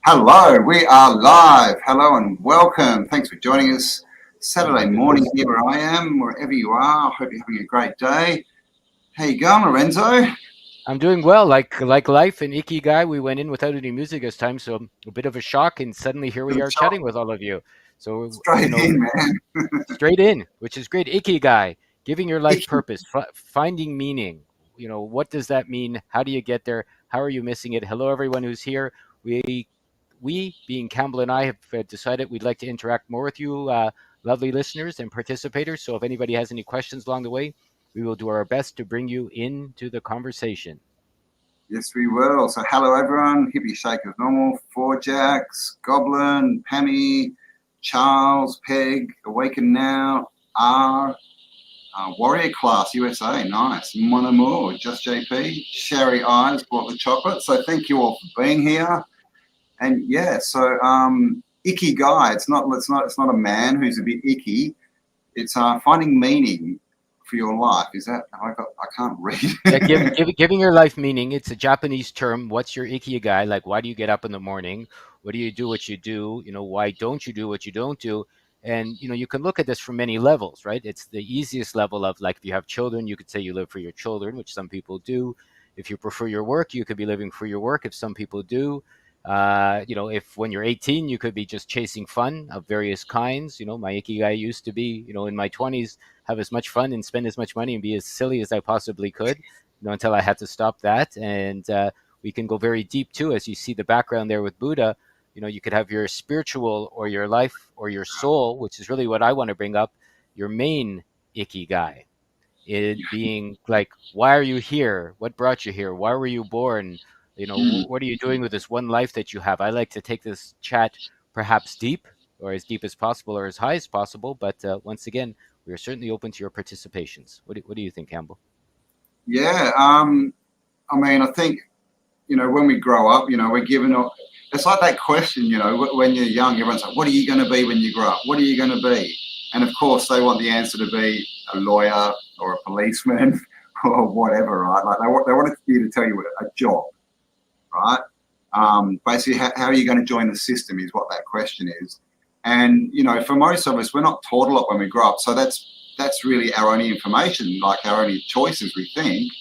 Hello, we are live. Hello and welcome. Thanks for joining us. Oh my Saturday morning goodness. here where I am, wherever you are. I hope you're having a great day. How you going, Lorenzo? I'm doing well. Like life and Ikigai, we went in without any music this time, so a bit of a shock, and suddenly here Bit we of are shock. chatting with all of you. So, Straight in, man. straight in, which is great. Ikigai, giving your life Icky. purpose, finding meaning. What does that mean? How do you get there? How are you missing it? Hello, everyone who's here. We, being Campbell and I, have decided we'd like to interact more with you, lovely listeners and participators. So if anybody has any questions along the way, we will do our best to bring you into the conversation. Yes, we will. So, hello, everyone. Hippie Shake as normal. Four Jacks, Goblin, Pammy, Charles, Peg, Awaken Now, R, Warrior Class USA. Nice. Mon Amour, Just JP, Sherry Eyes bought the chocolate. So, thank you all for being here. And yeah, so icky guy. It's not a man who's a bit icky. It's finding meaning for your life. Is that I can't read. Yeah, giving your life meaning. It's a Japanese term. What's your ikigai? Like, why do you get up in the morning? What do you do what you do? Why don't you do what you don't do? And, you can look at this from many levels, right? It's the easiest level of, like, if you have children, you could say you live for your children, which some people do. If you prefer your work, you could be living for your work, if some people do. If when you're 18, you could be just chasing fun of various kinds. My ikigai used to be, in my 20s, have as much fun and spend as much money and be as silly as I possibly could, until I had to stop that. And we can go very deep too, as you see the background there with Buddha. You could have your spiritual or your life or your soul, which is really what I want to bring up, your main ikigai. It being like, why are you here? What brought you here? Why were you born? What are you doing with this one life that you have? I like to take this chat perhaps deep, or as deep as possible, or as high as possible. But once again, we are certainly open to your participations. What do you think, Campbell? Yeah. I mean, I think when we grow up, we're given. It's like that question, when you're young, everyone's like, "What are you going to be when you grow up? What are you going to be?" And of course, they want the answer to be a lawyer or a policeman or whatever, right? Like they want you to tell you a job, right? Basically, how are you going to join the system is what that question is. And for most of us, we're not taught a lot when we grow up, so that's really our only information, like our only choices, we think.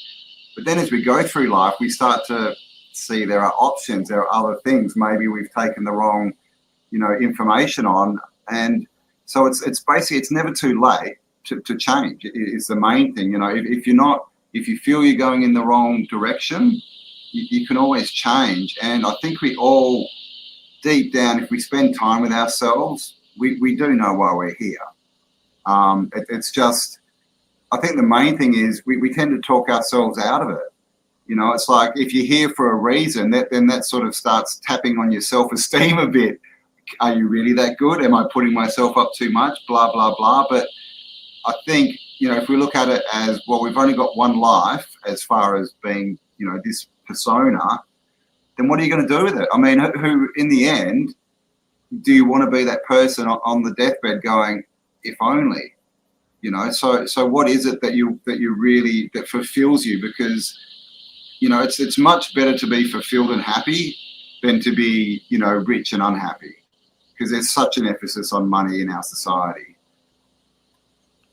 But then as we go through life, we start to see there are options, there are other things. Maybe we've taken the wrong, information on, and so it's basically it's never too late to change. It's the main thing, if you feel you're going in the wrong direction, you can always change. And I think we all, deep down, if we spend time with ourselves, we do know why we're here. It's just, I think the main thing is we tend to talk ourselves out of it. It's like if you're here for a reason, then that sort of starts tapping on your self-esteem a bit. Are you really that good? Am I putting myself up too much? Blah, blah, blah. But I think, if we look at it as, well, we've only got one life as far as being, this persona, then what are you going to do with it? I mean, who in the end, do you want to be that person on the deathbed going, if only? So what is it that you really, that fulfills you? Because it's much better to be fulfilled and happy than to be rich and unhappy, because there's such an emphasis on money in our society.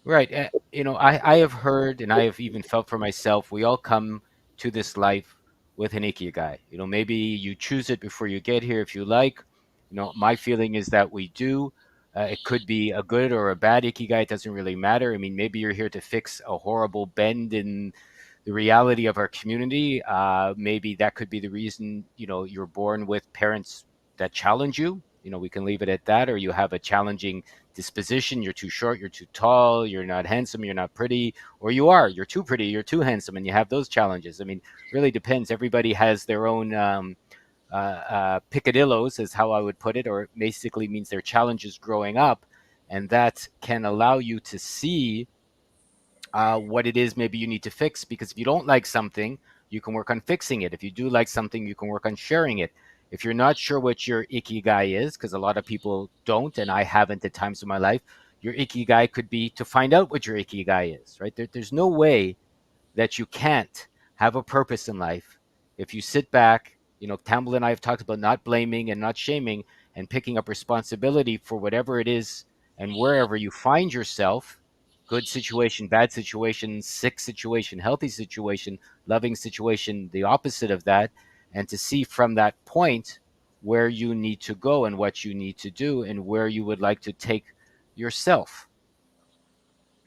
Right. I have heard and I have even felt for myself, we all come to this life with an ikigai. Maybe you choose it before you get here if you like. My feeling is that we do. It could be a good or a bad ikigai. It doesn't really matter. I mean, maybe you're here to fix a horrible bend in the reality of our community. Maybe that could be the reason, you're born with parents that challenge you. We can leave it at that. Or you have a challenging disposition. You're too short, you're too tall, you're not handsome, you're not pretty, or you're too pretty, you're too handsome, and you have those challenges. I mean, really depends. Everybody has their own picadillos, is how I would put it, or it basically means their challenges growing up. And that can allow you to see what it is maybe you need to fix. Because if you don't like something, you can work on fixing it. If you do like something, you can work on sharing it. If you're not sure what your ikigai is, because a lot of people don't, and I haven't at times in my life, your ikigai could be to find out what your ikigai is, right? There's no way that you can't have a purpose in life if you sit back Campbell and I have talked about not blaming and not shaming and picking up responsibility for whatever it is and wherever you find yourself, good situation, bad situation, sick situation, healthy situation, loving situation, the opposite of that, and to see from that point where you need to go and what you need to do and where you would like to take yourself.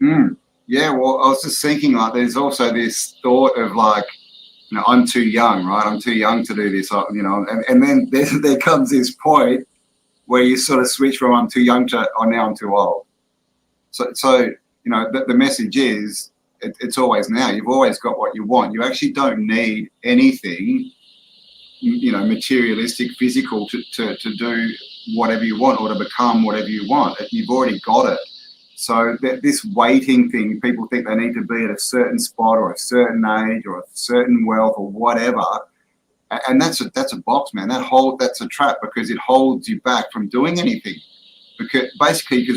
Mm. Yeah, well, I was just thinking like there's also this thought of like, I'm too young, right? I'm too young to do this, and then there comes this point where you sort of switch from I'm too young to oh now I'm too old. So the message is it's always now. You've always got what you want. You actually don't need anything, materialistic, physical to do whatever you want or to become whatever you want. You've already got it. So this waiting thing, people think they need to be at a certain spot or a certain age or a certain wealth or whatever, and that's a box, man. That's a trap because it holds you back from doing anything. Because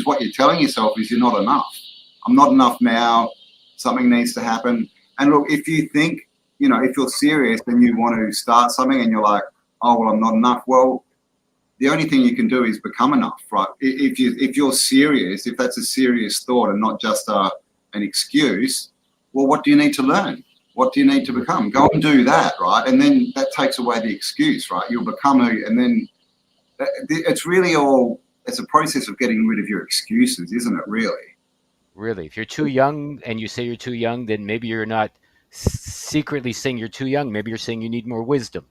what you're telling yourself is you're not enough. I'm not enough now. Something needs to happen. And look, if you think, if you're serious and you want to start something and you're like, oh well, I'm not enough. Well, the only thing you can do is become enough, right? If you're serious, if that's a serious thought and not just an excuse, well, what do you need to learn? What do you need to become? Go and do that, right? And then that takes away the excuse, right? You'll become who, and then it's really all. It's a process of getting rid of your excuses, isn't it? Really. Really, if you're too young and you say you're too young, then maybe you're not secretly saying you're too young. Maybe you're saying you need more wisdom,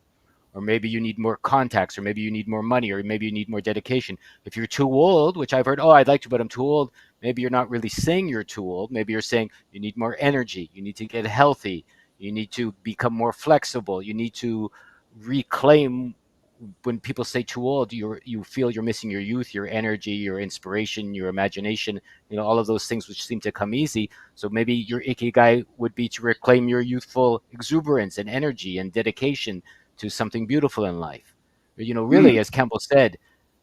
or maybe you need more contacts, or maybe you need more money, or maybe you need more dedication. If you're too old, which I've heard, oh, I'd like to, but I'm too old, maybe you're not really saying you're too old. Maybe you're saying you need more energy, you need to get healthy, you need to become more flexible, you need to reclaim. When people say too old, you feel you're missing your youth, your energy, your inspiration, your imagination, all of those things which seem to come easy. So maybe your ikigai would be to reclaim your youthful exuberance and energy and dedication to something beautiful in life. Really, Mm, as Campbell said,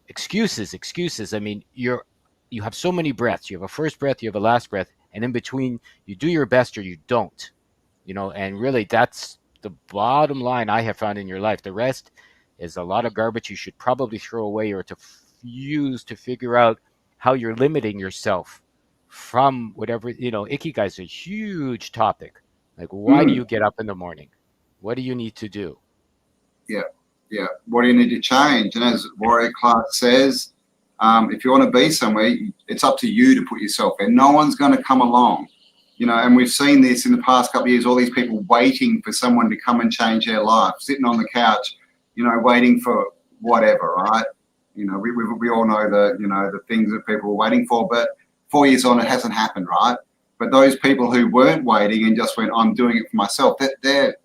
excuses, excuses. I mean, you have so many breaths. You have a first breath, you have a last breath, and in between, you do your best or you don't. And really, that's the bottom line I have found in your life. The rest is a lot of garbage you should probably throw away or to use to figure out how you're limiting yourself from whatever. Ikigai is a huge topic. Like, why do mm, you get up in the morning? What do you need to do? yeah, yeah. What do you need to change? And as Warrior Class says, if you want to be somewhere, it's up to you to put yourself in. No one's going to come along. And we've seen this in the past couple of years, all these people waiting for someone to come and change their life, sitting on the couch, waiting for whatever, right? We all know the things that people are waiting for, but 4 years on, it hasn't happened, right? But those people who weren't waiting and just went, I'm doing it for myself, they're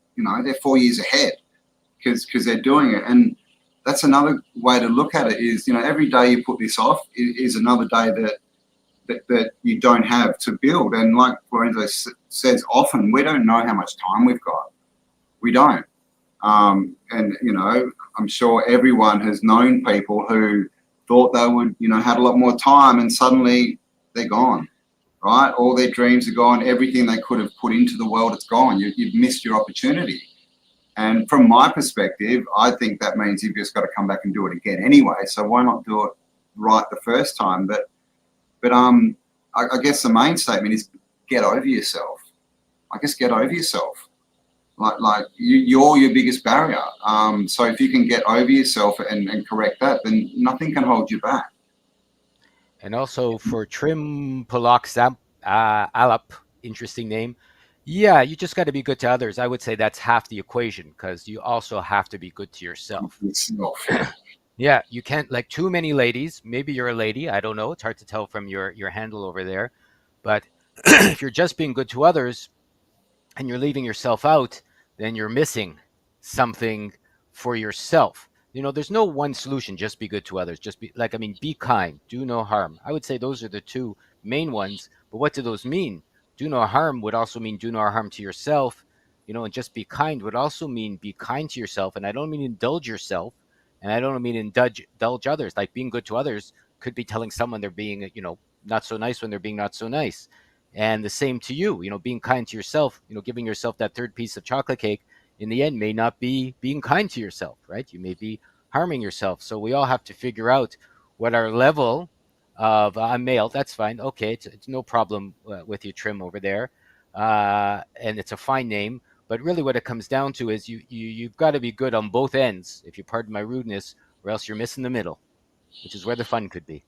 4 years ahead because they're doing it. And that's another way to look at it is, every day you put this off is another day that you don't have to build. And like Lorenzo says, often we don't know how much time we've got. We don't. And I'm sure everyone has known people who thought they would, had a lot more time, and suddenly they're gone. Right? All their dreams are gone. Everything they could have put into the world, it's gone. You've missed your opportunity. And from my perspective, I think that means you've just got to come back and do it again anyway. So why not do it right the first time? But I guess the main statement is get over yourself. I guess get over yourself. Like you're your biggest barrier. So if you can get over yourself and correct that, then nothing can hold you back. And also for Trim Polak Alap, interesting name. Yeah, you just got to be good to others. I would say that's half the equation because you also have to be good to yourself. Yourself, yeah. Yeah, you can't like too many ladies. Maybe you're a lady. I don't know. It's hard to tell from your handle over there. But if you're just being good to others, and you're leaving yourself out, then you're missing something for yourself. There's no one solution. Just be good to others. Just be like, I mean, be kind, do no harm. I would say those are the two main ones. But what do those mean? Do no harm would also mean do no harm to yourself, and just be kind would also mean be kind to yourself. And I don't mean indulge yourself, and I don't mean indulge others. Like being good to others could be telling someone they're being, not so nice when they're being not so nice, and the same to you, being kind to yourself, giving yourself that third piece of chocolate cake in the end may not be being kind to yourself, right? You may be harming yourself. So we all have to figure out what our level of I'm male, that's fine. Okay, it's no problem with your trim over there. And it's a fine name. But really, what it comes down to is you've got to be good on both ends, if you pardon my rudeness, or else you're missing the middle, which is where the fun could be.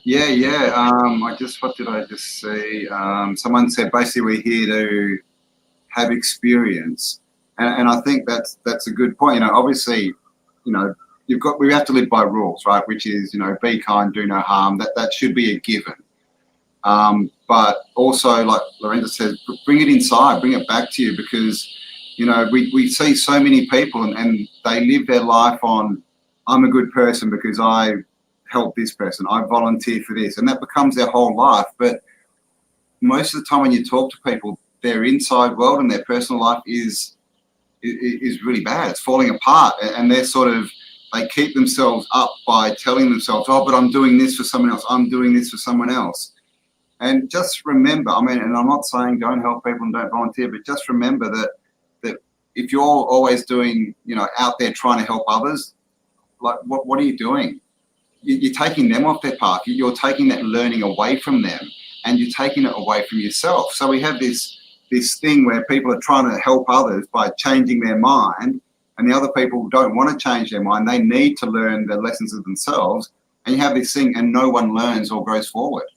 Yeah, yeah. I just what did I just say? Someone said basically we're here to have experience, and I think that's a good point. Obviously, we have to live by rules, right? Which is be kind, do no harm. That should be a given. But also, like Lorenzo says, bring it inside, bring it back to you, because we see so many people and they live their life on, I'm a good person because I help this person, I volunteer for this, and that becomes their whole life. But most of the time when you talk to people, their inside world and their personal life is really bad. It's falling apart, and they're sort of, they keep themselves up by telling themselves, oh, but I'm doing this for someone else, I'm doing this for someone else. And just remember, I mean, and I'm not saying don't help people and don't volunteer, but just remember that if you're always doing, out there trying to help others, like what are you doing? You're taking them off their path. You're taking that learning away from them, and you're taking it away from yourself. So we have this thing where people are trying to help others by changing their mind, and the other people don't want to change their mind. They need to learn the lessons of themselves, and you have this thing, and no one learns or goes forward.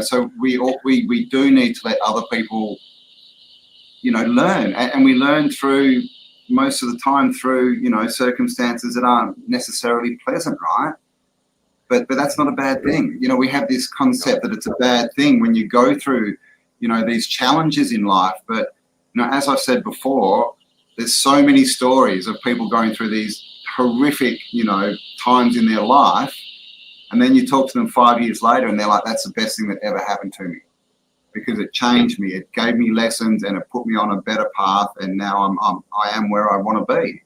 So we do need to let other people, learn, and we learn through most of the time through circumstances that aren't necessarily pleasant, right? But that's not a bad thing. We have this concept that it's a bad thing when you go through, these challenges in life. But as I've said before, there's so many stories of people going through these horrific, times in their life, and then you talk to them 5 years later, and they're like, "That's the best thing that ever happened to me because it changed me. It gave me lessons, and it put me on a better path. And now I am where I want to be."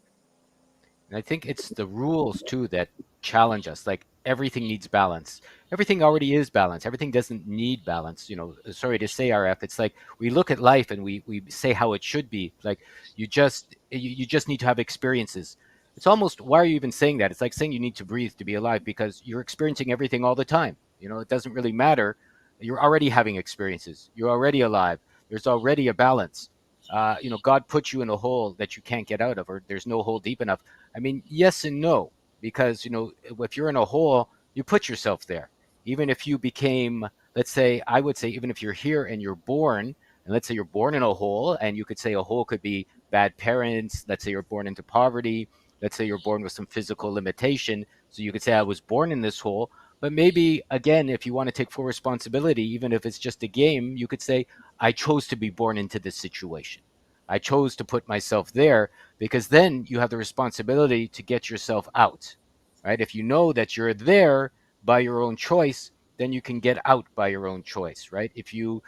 And I think it's the rules too that challenge us. Like everything needs balance. Everything already is balance. Everything doesn't need balance. Sorry to say, RF. It's like we look at life and we say how it should be. Like you just need to have experiences. It's almost, why are you even saying that? It's like saying you need to breathe to be alive because you're experiencing everything all the time. It doesn't really matter. You're already having experiences. You're already alive. There's already a balance. God put you in a hole that you can't get out of, or there's no hole deep enough. I mean, yes and no, because if you're in a hole, you put yourself there. Even if you became, let's say, I would say, even if you're here and you're born, and let's say you're born in a hole, and you could say a hole could be bad parents. Let's say you're born into poverty. Let's say you're born with some physical limitation. So you could say I was born in this hole. But maybe again, if you want to take full responsibility, even if it's just a game, you could say I chose to be born into this situation. I chose to put myself there because then you have the responsibility to get yourself out, right? If you know that you're there by your own choice, then you can get out by your own choice, right? If you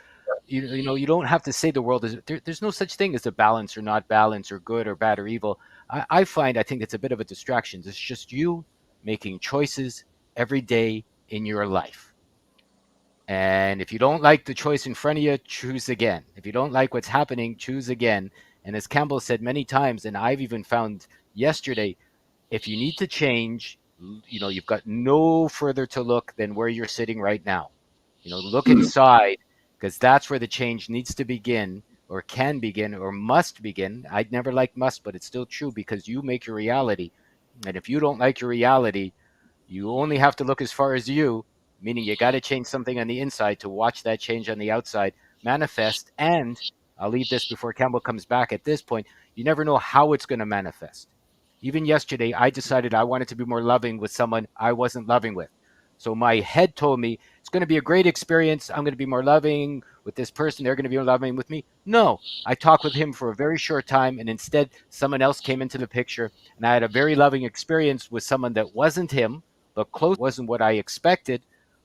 don't have to say the world is there's no such thing as a balance or not balance or good or bad or evil. I think it's a bit of a distraction. It's just you making choices every day in your life. And if you don't like the choice in front of you, choose again. If you don't like what's happening, choose again. And as Campbell said many times, and I've even found yesterday, if you need to change, you've got no further to look than where you're sitting right now. Look Hmm. inside because that's where the change needs to begin or can begin or must begin. I'd never liked must, but it's still true because you make your reality. And if you don't like your reality, you only have to look as far as you, meaning you got to change something on the inside to watch that change on the outside manifest. And I'll leave this before Campbell comes back at this point. You never know how it's going to manifest. Even yesterday, I decided I wanted to be more loving with someone I wasn't loving with. So my head told me it's going to be a great experience. I'm going to be more loving with this person. They're going to be more loving with me. No, I talked with him for a very short time, and instead, someone else came into the picture, and I had a very loving experience with someone that wasn't him, but close. Wasn't what I expected,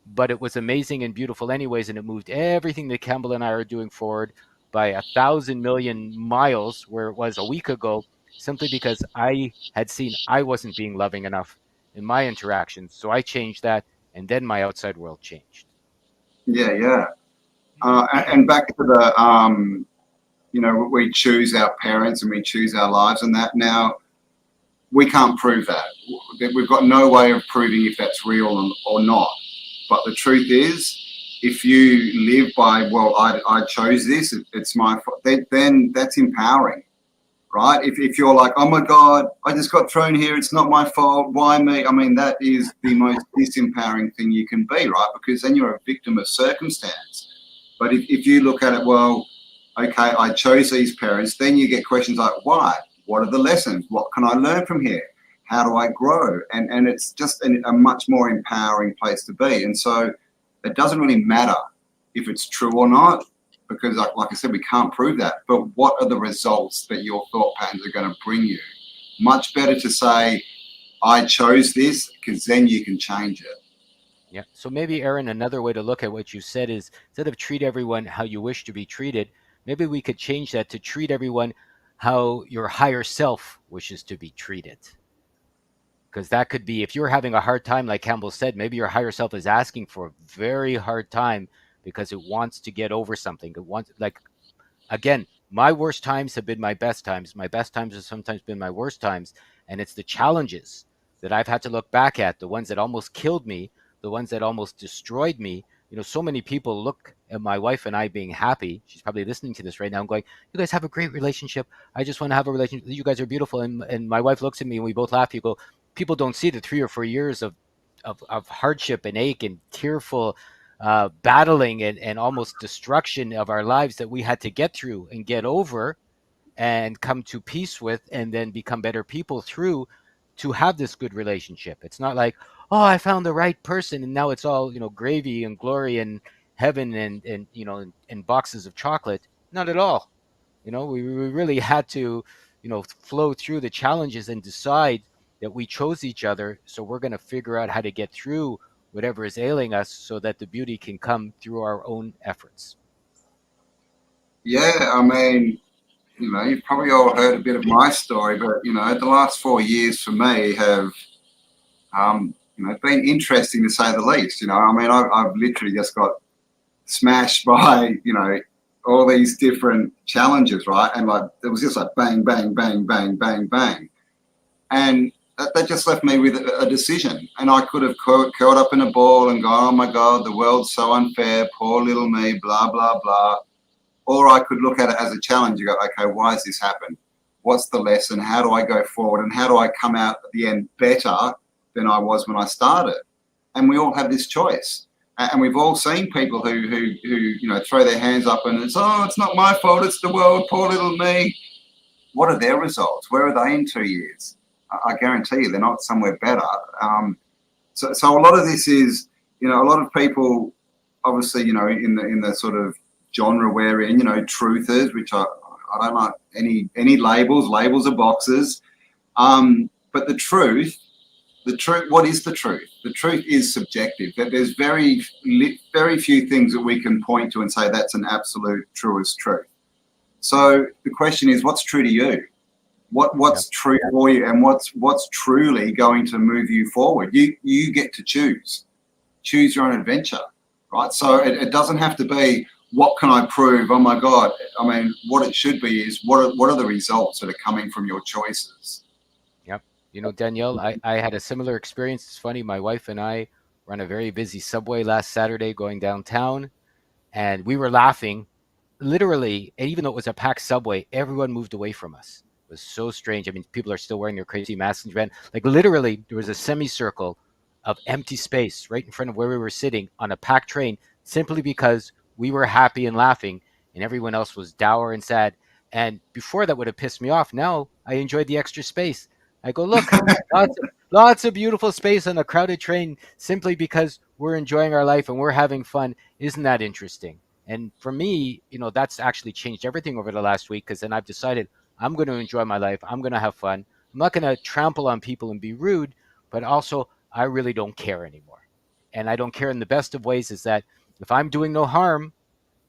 but it was amazing and beautiful anyways, and it moved everything that Campbell and I are doing forward by 1,000 million miles where it was a week ago, simply because I had seen I wasn't being loving enough in my interactions. So I changed that, and then my outside world changed. Yeah, yeah. And back to the we choose our parents and we choose our lives and that. Now, we can't prove that. We've got no way of proving if that's real or not. But the truth is, if you live by, well, I chose this, it's my fault, then that's empowering, right? If you're like, oh my God, I just got thrown here, it's not my fault, why me? I mean, that is the most disempowering thing you can be, right? Because then you're a victim of circumstance. But if you look at it, well, okay, I chose these parents, then you get questions like, why? What are the lessons? What can I learn from here? How do I grow? And it's just a much more empowering place to be. And so it doesn't really matter if it's true or not, because like I said, we can't prove that. But what are the results that your thought patterns are going to bring you? Much better to say, I chose this, because then you can change it. Yeah. So maybe, Aaron, another way to look at what you said is, instead of treat everyone how you wish to be treated, maybe we could change that to treat everyone how your higher self wishes to be treated. Because that could be, if you're having a hard time, like Campbell said, maybe your higher self is asking for a very hard time because it wants to get over something. It wants, like, again, my worst times have been my best times. My best times have sometimes been my worst times. And it's the challenges that I've had to look back at, the ones that almost killed me, the ones that almost destroyed me. So many people look at my wife and I being happy. She's probably listening to this right now and going, you guys have a great relationship. I just want to have a relationship. You guys are beautiful. And my wife looks at me and we both laugh. You go, people don't see the 3 or 4 years of hardship and ache and tearful battling and almost destruction of our lives that we had to get through and get over and come to peace with, and then become better people through, to have this good relationship. It's not like, oh, I found the right person and now it's all, gravy and glory and heaven and boxes of chocolate. Not at all. We really had to, flow through the challenges and decide that we chose each other. So we're going to figure out how to get through whatever is ailing us so that the beauty can come through our own efforts. Yeah, I mean, you've probably all heard a bit of my story, but the last 4 years for me have been interesting to say the least. I mean, I've literally just got smashed by all these different challenges, right? And like it was just like bang, bang, bang, bang, bang, bang, and that just left me with a decision. And I could have curled up in a ball and gone, oh my God, the world's so unfair, poor little me, blah blah blah. Or I could look at it as a challenge. You go, okay, why has this happened? What's the lesson? How do I go forward? And how do I come out at the end better than I was when I started? And we all have this choice. And we've all seen people who throw their hands up and it's not my fault, it's the world, poor little me. What are their results? Where are they in 2 years? I guarantee you they're not somewhere better. So a lot of this is, a lot of people, obviously, in the sort of genre we're in, truthers, which I don't like any labels. Labels are boxes. But the truth, what is the truth? The truth is subjective. That there's very few things that we can point to and say that's an absolute truest truth. So the question is, what's true to you? Yep. What's true for you, and what's truly going to move you forward? You get to choose your own adventure, right? So it doesn't have to be what can I prove? Oh my God! I mean, what it should be is what are the results that are coming from your choices? Yep. Danielle, I had a similar experience. It's funny. My wife and I were on a very busy subway last Saturday going downtown, and we were laughing literally. And even though it was a packed subway, everyone moved away from us. It was so strange. I mean, people are still wearing their crazy masks in Japan. Like, literally, there was a semicircle of empty space right in front of where we were sitting on a packed train, simply because we were happy and laughing and everyone else was dour and sad. And before, that would have pissed me off. Now I enjoyed the extra space. I go, look, lots of beautiful space on a crowded train, simply because we're enjoying our life and we're having fun. Isn't that interesting? And for me, that's actually changed everything over the last week, because then I've decided I'm going to enjoy my life. I'm going to have fun. I'm not going to trample on people and be rude, but also I really don't care anymore. And I don't care in the best of ways, is that if I'm doing no harm,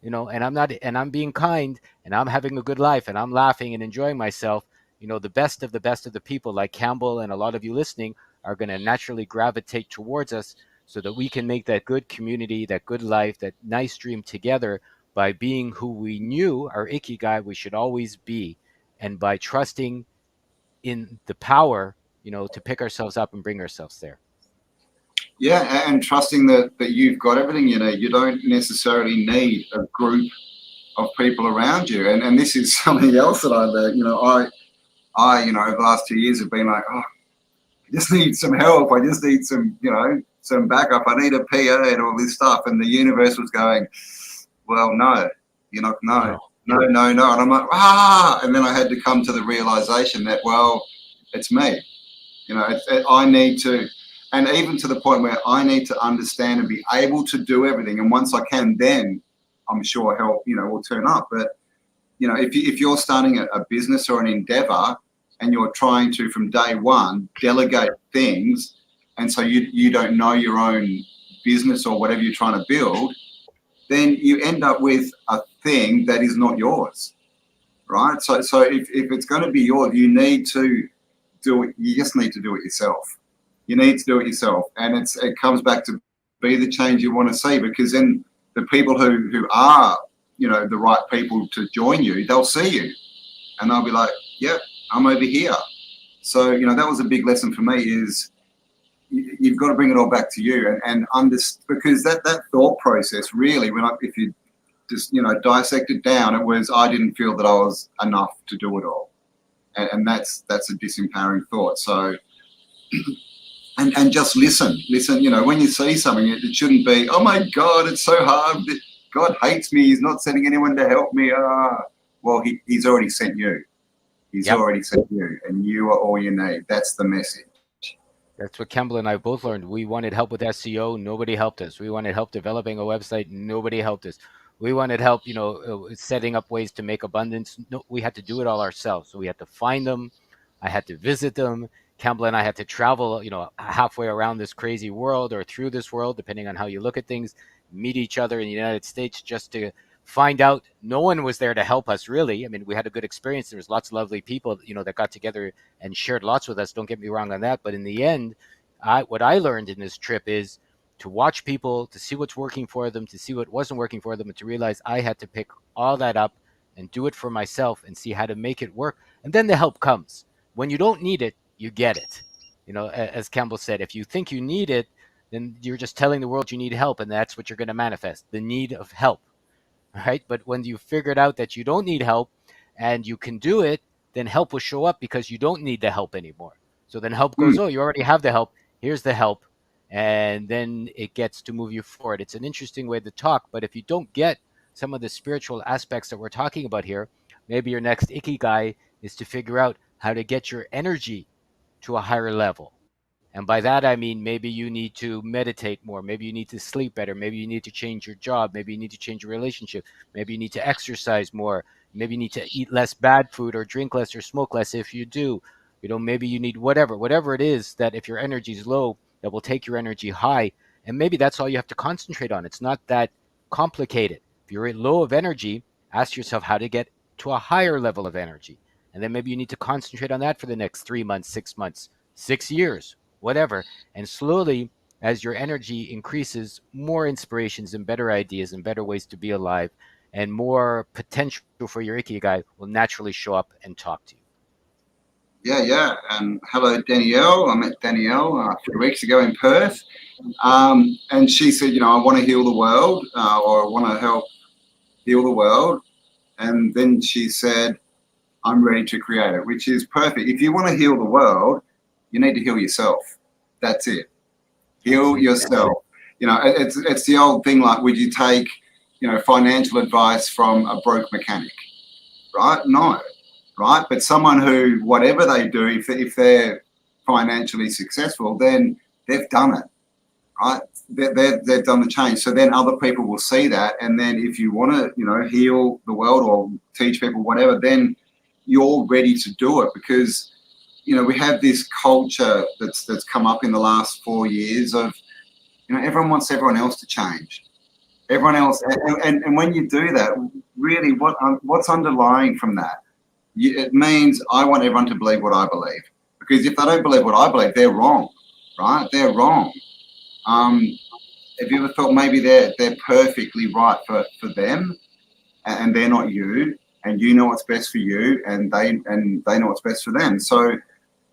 and I'm being kind and I'm having a good life and I'm laughing and enjoying myself, the best of the people, like Campbell and a lot of you listening, are going to naturally gravitate towards us, so that we can make that good community, that good life, that nice dream together. by being who we knew our ikigai we should always be, and by trusting in the power, to pick ourselves up and bring ourselves there. Yeah, and trusting that you've got everything you need. You don't necessarily need a group of people around you. And this is something else that I learned. Over the last 2 years have been like, oh, I just need some help. I just need some backup. I need a PA and all this stuff. And the universe was going, well, no, you're not, no, No. no, no, no. And I'm like, ah. And then I had to come to the realization that, well, it's me. I need to, and even to the point where I need to understand and be able to do everything. And once I can, then I'm sure help, will turn up. But, if you're starting a business or an endeavor and you're trying to, from day one, delegate things, and so you don't know your own business or whatever you're trying to build, then you end up with a thing that is not yours, right? So if it's going to be yours, you need to do it. You just need to do it yourself. You need to do it yourself, and it comes back to be the change you want to see, because then the people who are the right people to join you, they'll see you and they'll be like, yep, I'm over here. So that was a big lesson for me, is you've got to bring it all back to you and because that thought process really, if you just dissect it down, it was, I didn't feel that I was enough to do it all, and that's a disempowering thought. So and just listen. When you see something, it shouldn't be, oh my God, it's so hard, God hates me, he's not sending anyone to help me. Well, he's already sent you. He's Yep. already sent you, and you are all you need. That's the message. That's what Campbell and I both learned. We wanted help with SEO, nobody helped us. We wanted help developing a website, nobody helped us. We wanted help, setting up ways to make abundance. No, we had to do it all ourselves. So we had to find them. I had to visit them. Campbell and I had to travel, halfway around this crazy world or through this world, depending on how you look at things, meet each other in the United States just to find out. No one was there to help us, really. I mean, we had a good experience. There was lots of lovely people, that got together and shared lots with us. Don't get me wrong on that. But in the end, what I learned in this trip is to watch people, to see what's working for them, to see what wasn't working for them, and to realize I had to pick all that up and do it for myself and see how to make it work. And then the help comes. When you don't need it, you get it. As Campbell said, if you think you need it, then you're just telling the world you need help, and that's what you're going to manifest, the need of help. Right? But when you figured out that you don't need help and you can do it, then help will show up because you don't need the help anymore. So then help goes, oh, you already have the help. Here's the help. And then it gets to move you forward. It's an interesting way to talk. But if you don't get some of the spiritual aspects that we're talking about here, maybe your next ikigai is to figure out how to get your energy to a higher level. And by that, I mean, maybe you need to meditate more. Maybe you need to sleep better. Maybe you need to change your job. Maybe you need to change your relationship. Maybe you need to exercise more. Maybe you need to eat less bad food or drink less or smoke less if you do. Maybe you need whatever it is that if your energy is low, that will take your energy high. And maybe that's all you have to concentrate on. It's not that complicated. If you're low of energy, ask yourself how to get to a higher level of energy. And then maybe you need to concentrate on that for the next 3 months, 6 months, 6 years, whatever. And slowly, as your energy increases, more inspirations and better ideas and better ways to be alive and more potential for your ikigai will naturally show up and talk to you. Yeah. And hello, Danielle. I met Danielle a few weeks ago in Perth. And she said, I want to heal the world, or I want to help heal the world. And then she said, I'm ready to create it, which is perfect. If you want to heal the world, you need to heal yourself. That's it. Heal yourself. It's the old thing, like, would you take, financial advice from a broke mechanic, right? No, right? But someone who, whatever they do, if they're financially successful, then they've done it, right? They've done the change. So then other people will see that. And then if you want to, heal the world or teach people whatever, then you're ready to do it, because we have this culture that's come up in the last 4 years of, everyone wants everyone else to change. Everyone else, and when you do that, really, what's underlying from that? It means I want everyone to believe what I believe, because if they don't believe what I believe, they're wrong, right? They're wrong. Have you ever thought maybe they're perfectly right for them, and they're not you, and you know what's best for you, and they know what's best for them. So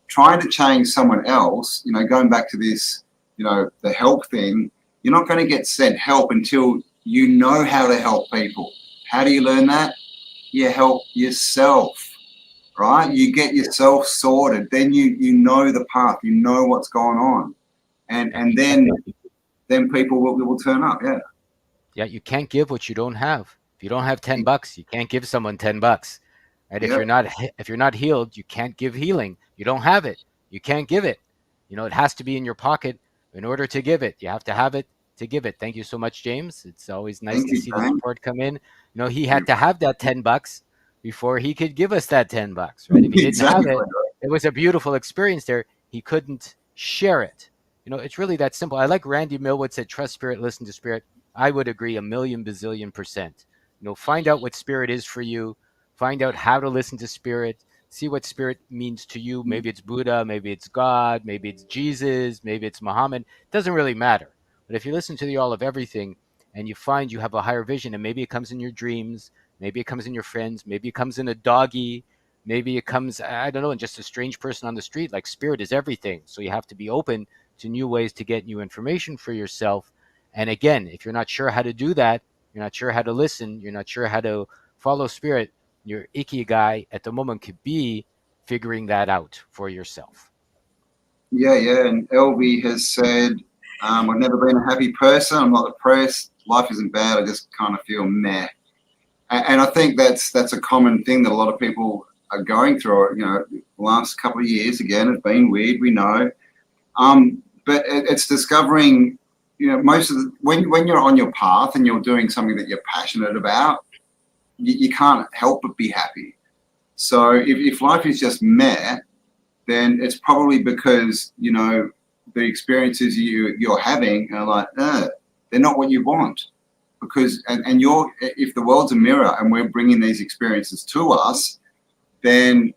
trying to change someone else, going back to this, the help thing, you're not going to get sent help until you know how to help people. How do you learn that? You help yourself, right? You get yourself sorted, then you know the path, you know what's going on, and Yeah, and then people will turn up. Yeah, yeah, you can't give what you don't have. If you don't have $10, you can't give someone $10. Right? yeah, If you're not healed, you can't give healing. You don't have it. You can't give it. It has to be in your pocket in order to give it. You have to have it to give it. Thank you so much, James. It's always nice thank to you, see the James. support come in. He had to have that $10 before he could give us that $10, right? If he didn't have Exactly. it, it was a beautiful experience there. He couldn't share it. It's really that simple. I like Randy Millwood said, trust spirit, listen to spirit. I would agree a million bazillion percent. Find out what spirit is for you. Find out how to listen to spirit. See what spirit means to you. Maybe it's Buddha, maybe it's God, maybe it's Jesus, maybe it's Muhammad. It doesn't really matter. But if you listen to the all of everything and you find you have a higher vision, and maybe it comes in your dreams, maybe it comes in your friends, maybe it comes in a doggy, maybe it comes, I don't know, in just a strange person on the street. Like spirit is everything. So you have to be open to new ways to get new information for yourself. And again, if you're not sure how to do that, you're not sure how to listen, you're not sure how to follow spirit, your ikigai at the moment could be figuring that out for yourself. Yeah, yeah. And Elby has said, I've never been a happy person. I'm not depressed. Life isn't bad. I just kind of feel meh. And I think that's a common thing that a lot of people are going through. The last couple of years again, it's been weird. We know, but it's discovering. Most of when you're on your path and you're doing something that you're passionate about, you can't help but be happy. So if life is just meh, then it's probably because the experiences you're having are like they're not what you want. Because and you're if the world's a mirror and we're bringing these experiences to us, then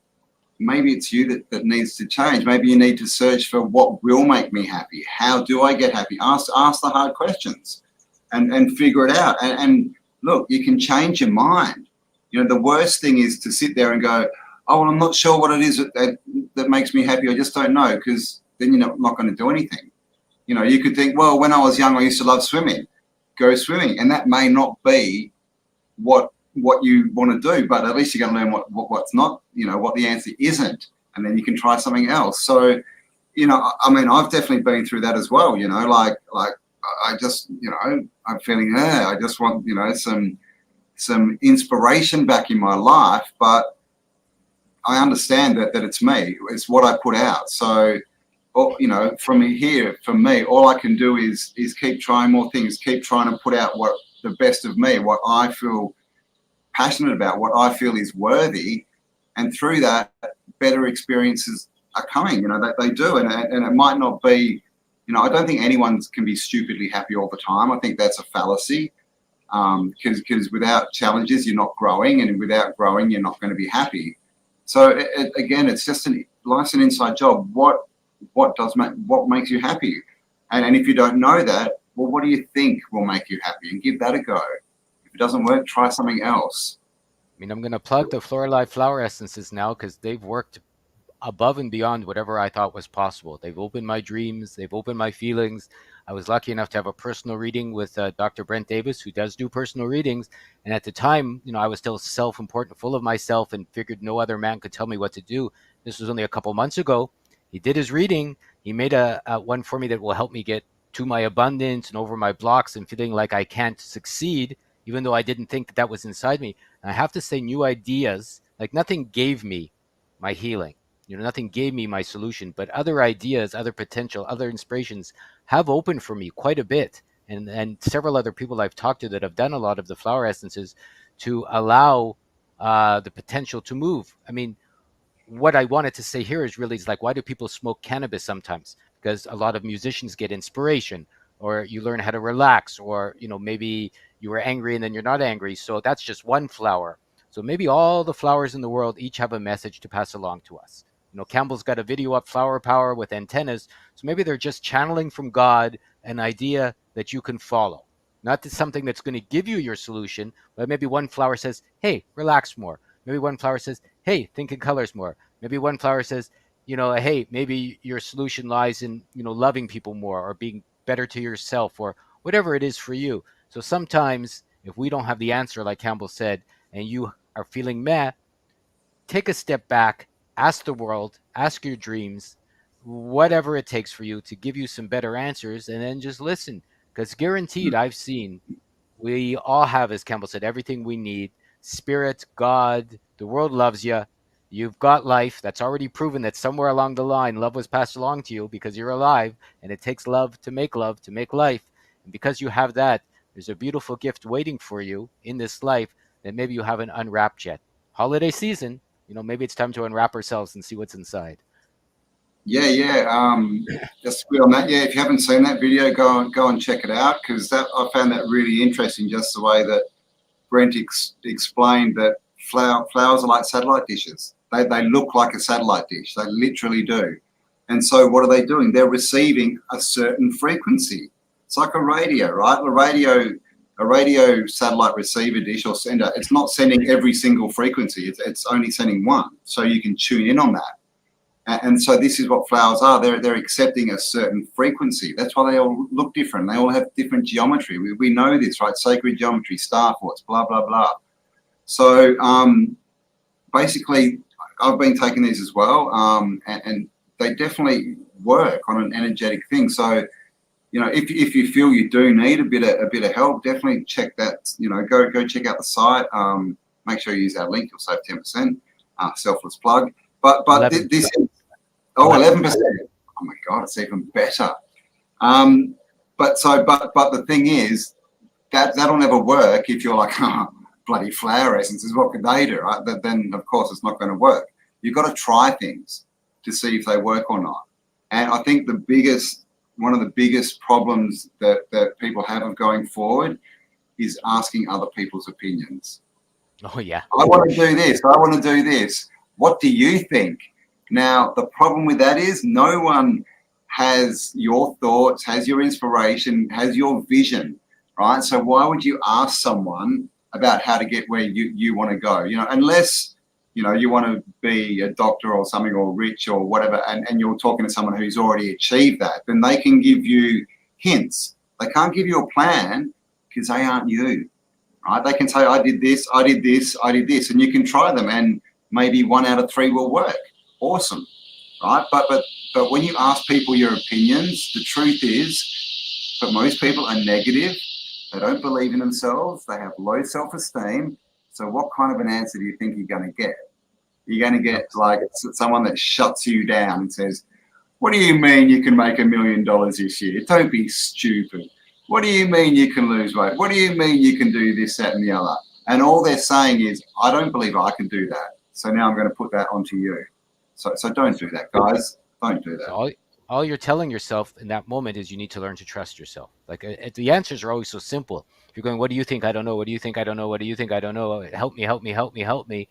maybe it's you that needs to change. Maybe you need to search for what will make me happy. How do I get happy? Ask the hard questions and figure it out. And look, you can change your mind. The worst thing is to sit there and go, oh, well, I'm not sure what it is that makes me happy. I just don't know, because then you're not going to do anything. You could think, well, when I was young, I used to love swimming. Go swimming. And that may not be what you want to do, but at least you're going to learn what's not, what the answer isn't. And then you can try something else. So, I mean, I've definitely been through that as well, like I just, I'm feeling, I just want, some inspiration back in my life, but I understand that it's me. It's what I put out. So, from here, for me, all I can do is keep trying more things, keep trying to put out what the best of me, what I feel passionate about, what I feel is worthy, and through that, better experiences are coming. That they do, and it might not be. I don't think anyone can be stupidly happy all the time. I think that's a fallacy. Because without challenges, you're not growing, and without growing, you're not going to be happy. So again, it's just life's an inside job. What makes you happy? And if you don't know that, well, what do you think will make you happy? And give that a go. If it doesn't work, try something else. I mean, I'm going to plug the Floralife flower essences now because they've worked above and beyond whatever I thought was possible. They've opened my dreams, they've opened my feelings. I was lucky enough to have a personal reading with Dr. Brent Davis, who does do personal readings. And at the time, I was still self-important, full of myself, and figured no other man could tell me what to do. This was only a couple months ago. He did his reading. He made a one for me that will help me get to my abundance and over my blocks and feeling like I can't succeed, even though I didn't think that was inside me. And I have to say, new ideas, like nothing gave me my healing. Nothing gave me my solution, but other ideas, other potential, other inspirations have opened for me quite a bit. And several other people I've talked to that have done a lot of the flower essences to allow the potential to move. I mean, what I wanted to say here is really is like, why do people smoke cannabis sometimes? Because a lot of musicians get inspiration, or you learn how to relax, or maybe you were angry and then you're not angry. So that's just one flower. So maybe all the flowers in the world each have a message to pass along to us. Campbell's got a video up, Flower Power, with antennas. So maybe they're just channeling from God an idea that you can follow. Not to something that's going to give you your solution, but maybe one flower says, hey, relax more. Maybe one flower says, hey, think in colors more. Maybe one flower says, hey, maybe your solution lies in, loving people more or being better to yourself or whatever it is for you. So sometimes if we don't have the answer, like Campbell said, and you are feeling meh, take a step back, ask the world, ask your dreams, whatever it takes for you to give you some better answers, and then just listen. Because guaranteed, I've seen we all have, as Campbell said, everything we need: spirit, God, the world loves you. You've got life. That's already proven that somewhere along the line, love was passed along to you because you're alive, and it takes love to make life. And because you have that, there's a beautiful gift waiting for you in this life that maybe you haven't unwrapped yet. Holiday season, maybe it's time to unwrap ourselves and see what's inside. Yeah, yeah. Just quick on that. Yeah, if you haven't seen that video, go and check it out, because that I found that really interesting. Just the way that Brent explained that flowers are like satellite dishes. They look like a satellite dish. They literally do. And so what are they doing? They're receiving a certain frequency. It's like a radio, right? A radio satellite receiver dish or sender. It's not sending every single frequency. It's only sending one. So you can tune in on that. And so this is what flowers are. They're accepting a certain frequency. That's why they all look different. They all have different geometry. We know this, right? Sacred geometry, star forts, blah, blah, blah. So basically, I've been taking these as well, and they definitely work on an energetic thing. So, if you feel you do need a bit of help, definitely check that. Go check out the site. Make sure you use our link. You'll save 10%. Selfless plug. But 11. this is 11%. Oh my God, it's even better. But the thing is that'll never work if you're like, oh, bloody flower essences. What could they do, right? Then of course it's not going to work. You've got to try things to see if they work or not. And I think one of the biggest problems that people have of going forward is asking other people's opinions. Oh, yeah. I want to do this. I want to do this. What do you think? Now, the problem with that is no one has your thoughts, has your inspiration, has your vision, right? So why would you ask someone about how to get where you want to go? Unless, you want to be a doctor or something, or rich or whatever, and you're talking to someone who's already achieved that, then they can give you hints. They can't give you a plan because they aren't you, right? They can say, I did this, I did this, I did this, and you can try them, and maybe 1 out of 3 will work. Awesome, right? But when you ask people your opinions, the truth is that most people are negative. They don't believe in themselves. They have low self-esteem. So what kind of an answer do you think you're going to get? You're going to get like someone that shuts you down and says, what do you mean you can make $1 million this year? Don't be stupid. What do you mean you can lose weight? What do you mean you can do this, that, and the other? And all they're saying is, I don't believe I can do that. So now I'm going to put that onto you. So don't do that, guys. Don't do that. So all you're telling yourself in that moment is you need to learn to trust yourself. Like the answers are always so simple. If you're going, what do you think? I don't know. What do you think? I don't know. What do you think? I don't know. Help me, help me, help me, help me.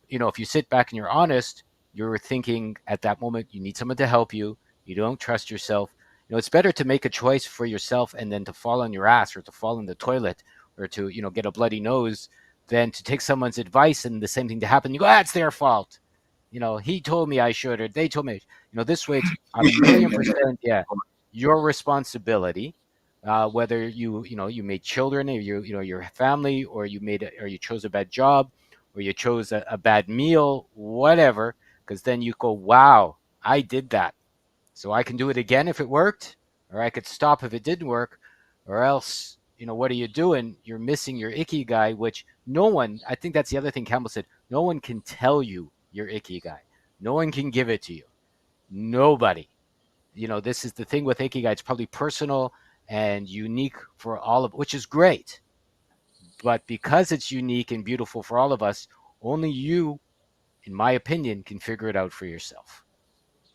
If you sit back and you're honest, you're thinking at that moment you need someone to help you. You don't trust yourself. It's better to make a choice for yourself and then to fall on your ass or to fall in the toilet or to, get a bloody nose than to take someone's advice and the same thing to happen. You go, it's their fault. He told me I should, or they told me, this way it's a million percent, yeah, your responsibility. Whether you made children, or your family, or or you chose a bad job, or you chose a bad meal, whatever. Because then you go, wow, I did that, so I can do it again if it worked, or I could stop if it didn't work, or else, what are you doing? You're missing your ikigai, which no one, I think that's the other thing Campbell said, no one can tell you your ikigai. No one can give it to you. Nobody. This is the thing with ikigai. It's probably personal and unique for all of, which is great. But because it's unique and beautiful for all of us, only you, in my opinion, can figure it out for yourself.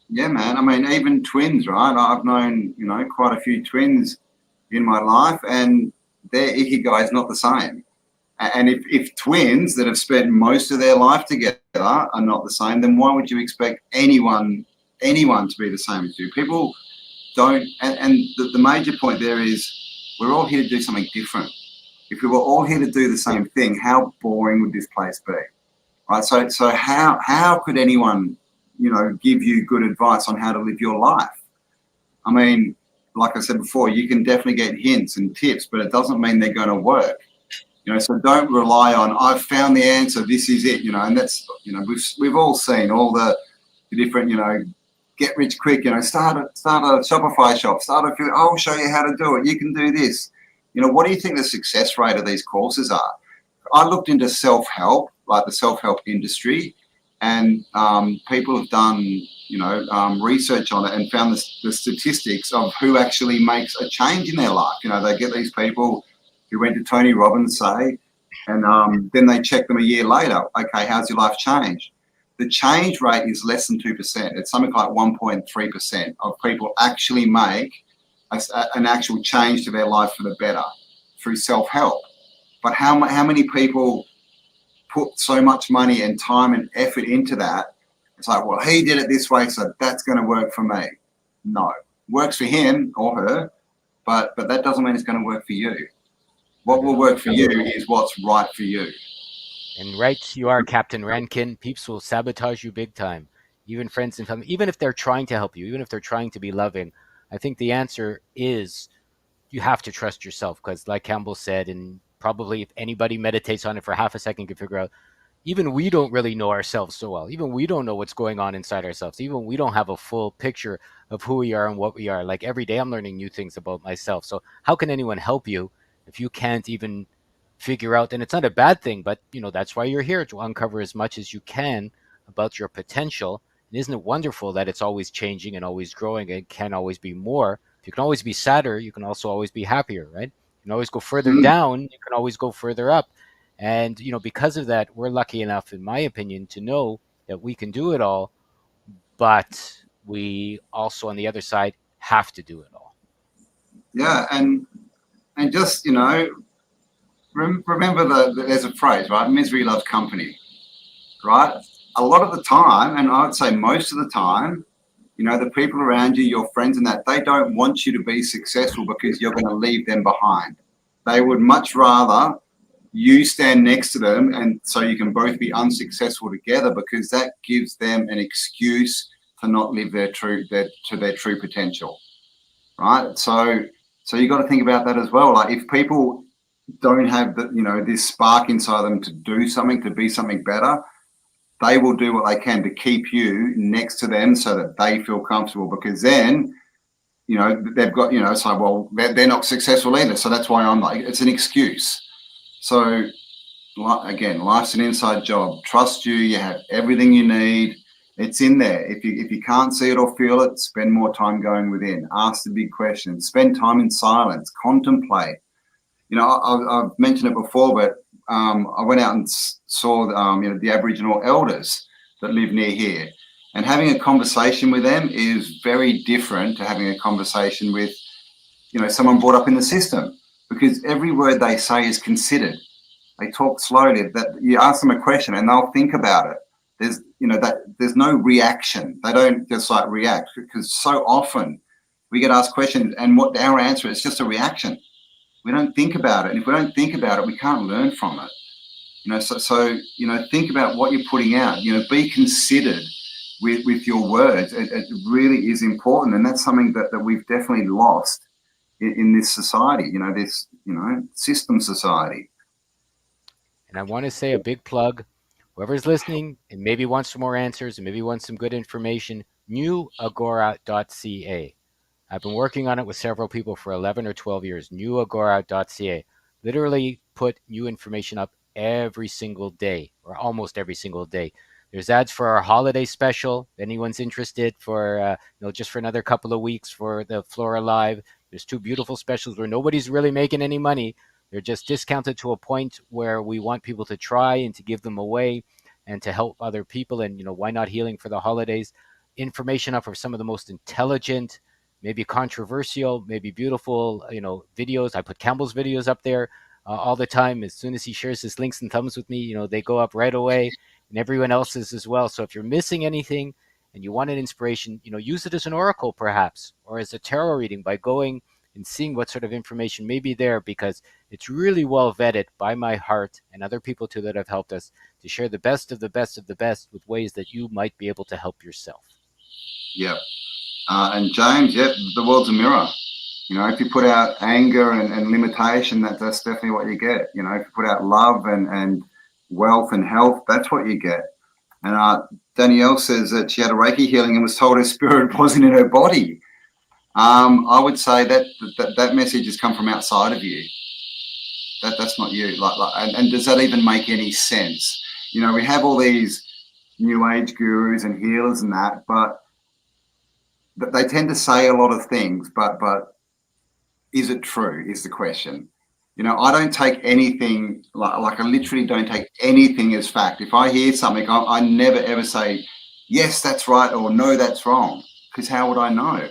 Yeah, man. I mean, even twins, right? I've known, quite a few twins in my life, and their ikigai is not the same. And if twins that have spent most of their life together are not the same, then why would you expect anyone to be the same as you? People don't, and the major point there is We're all here to do something different. If we were all here to do the same thing, how boring would this place be? Right? So how could anyone, give you good advice on how to live your life? I mean, like I said before, you can definitely get hints and tips, but it doesn't mean they're going to work. So don't rely on, I've found the answer, this is it, and that's, we've all seen all the different, get rich quick, start a Shopify shop, I'll show you how to do it. You can do this. What do you think the success rate of these courses are? I looked into self-help, like the self-help industry, and people have done, research on it and found the statistics of who actually makes a change in their life. They get these people who went to Tony Robbins, say, and then they check them a year later. Okay, how's your life changed? The change rate is less than 2%. It's something like 1.3% of people actually make an actual change to their life for the better through self-help. But how many people put so much money and time and effort into that? It's like, well, he did it this way, so that's going to work for me. No, works for him or her, but that doesn't mean it's going to work for you. What will work for you is what's right for you. And right you are, Captain Rankin. Peeps will sabotage you big time. Even friends and family, even if they're trying to help you, even if they're trying to be loving. I think the answer is you have to trust yourself because, like Campbell said, and probably if anybody meditates on it for half a second, can figure out even we don't really know ourselves so well. Even we don't know what's going on inside ourselves. Even we don't have a full picture of who we are and what we are. Like every day, I'm learning new things about myself. So how can anyone help you if you can't even figure out? And it's not a bad thing, but that's why you're here, to uncover as much as you can about your potential. And isn't it wonderful that it's always changing and always growing and can always be more? If you can always be sadder, you can also always be happier, right? You can always go further Mm. down, you can always go further up. And because of that, we're lucky enough, in my opinion, to know that we can do it all, but we also on the other side have to do it all. Yeah, and just remember there's a phrase, right? Misery loves company, right? A lot of the time, and I would say most of the time, the people around you, your friends and that, they don't want you to be successful because you're going to leave them behind. They would much rather you stand next to them and so you can both be unsuccessful together, because that gives them an excuse to not live their true potential, right? So you got to think about that as well. Like if people don't have this spark inside them to do something, to be something better, they will do what they can to keep you next to them so that they feel comfortable, because then they've got it's like, well, they're not successful either, so that's why I'm like, it's an excuse. So again, life's an inside job. Trust you have everything you need. It's in there. If you can't see it or feel it, spend more time going within. Ask the big questions. Spend time in silence. Contemplate. I've mentioned it before, but I went out and saw the Aboriginal elders that live near here, and having a conversation with them is very different to having a conversation with someone brought up in the system, because every word they say is considered. They talk slowly. That you ask them a question and they'll think about it. There's no reaction. They don't just like react, because so often we get asked questions and what our answer is just a reaction. We don't think about it. And if we don't think about it, we can't learn from it. So think about what you're putting out. Be considered with your words. It really is important. And that's something that we've definitely lost in this society, this, system society. And I want to say a big plug. Whoever's listening and maybe wants some more answers and maybe wants some good information, newagora.ca. I've been working on it with several people for 11 or 12 years. Newagora.ca. Literally put new information up every single day, or almost every single day. There's ads for our holiday special. If anyone's interested, for just for another couple of weeks for the Flora Live. There's two beautiful specials where nobody's really making any money. They're just discounted to a point where we want people to try and to give them away and to help other people. And why not healing for the holidays? Information up for some of the most intelligent, maybe controversial, maybe beautiful, videos. I put Campbell's videos up there all the time. As soon as he shares his links and thumbs with me, they go up right away, and everyone else's as well. So if you're missing anything and you want an inspiration, use it as an oracle perhaps, or as a tarot reading by going and seeing what sort of information may be there, because it's really well vetted by my heart and other people too that have helped us to share the best of the best of the best with ways that you might be able to help yourself. Yep. And James, yep, the world's a mirror. You know, if you put out anger and limitation, that's definitely what you get. You know, if you put out love and wealth and health, that's what you get. And Danielle says that she had a Reiki healing and was told her spirit wasn't in her body. I would say that message has come from outside of you. That's not you. And does that even make any sense? You know, we have all these new age gurus and healers and that, but they tend to say a lot of things, but is it true is the question. You know, I don't take anything, like I literally don't take anything as fact. If I hear something, I never ever say, yes, that's right, or no, that's wrong, because how would I know?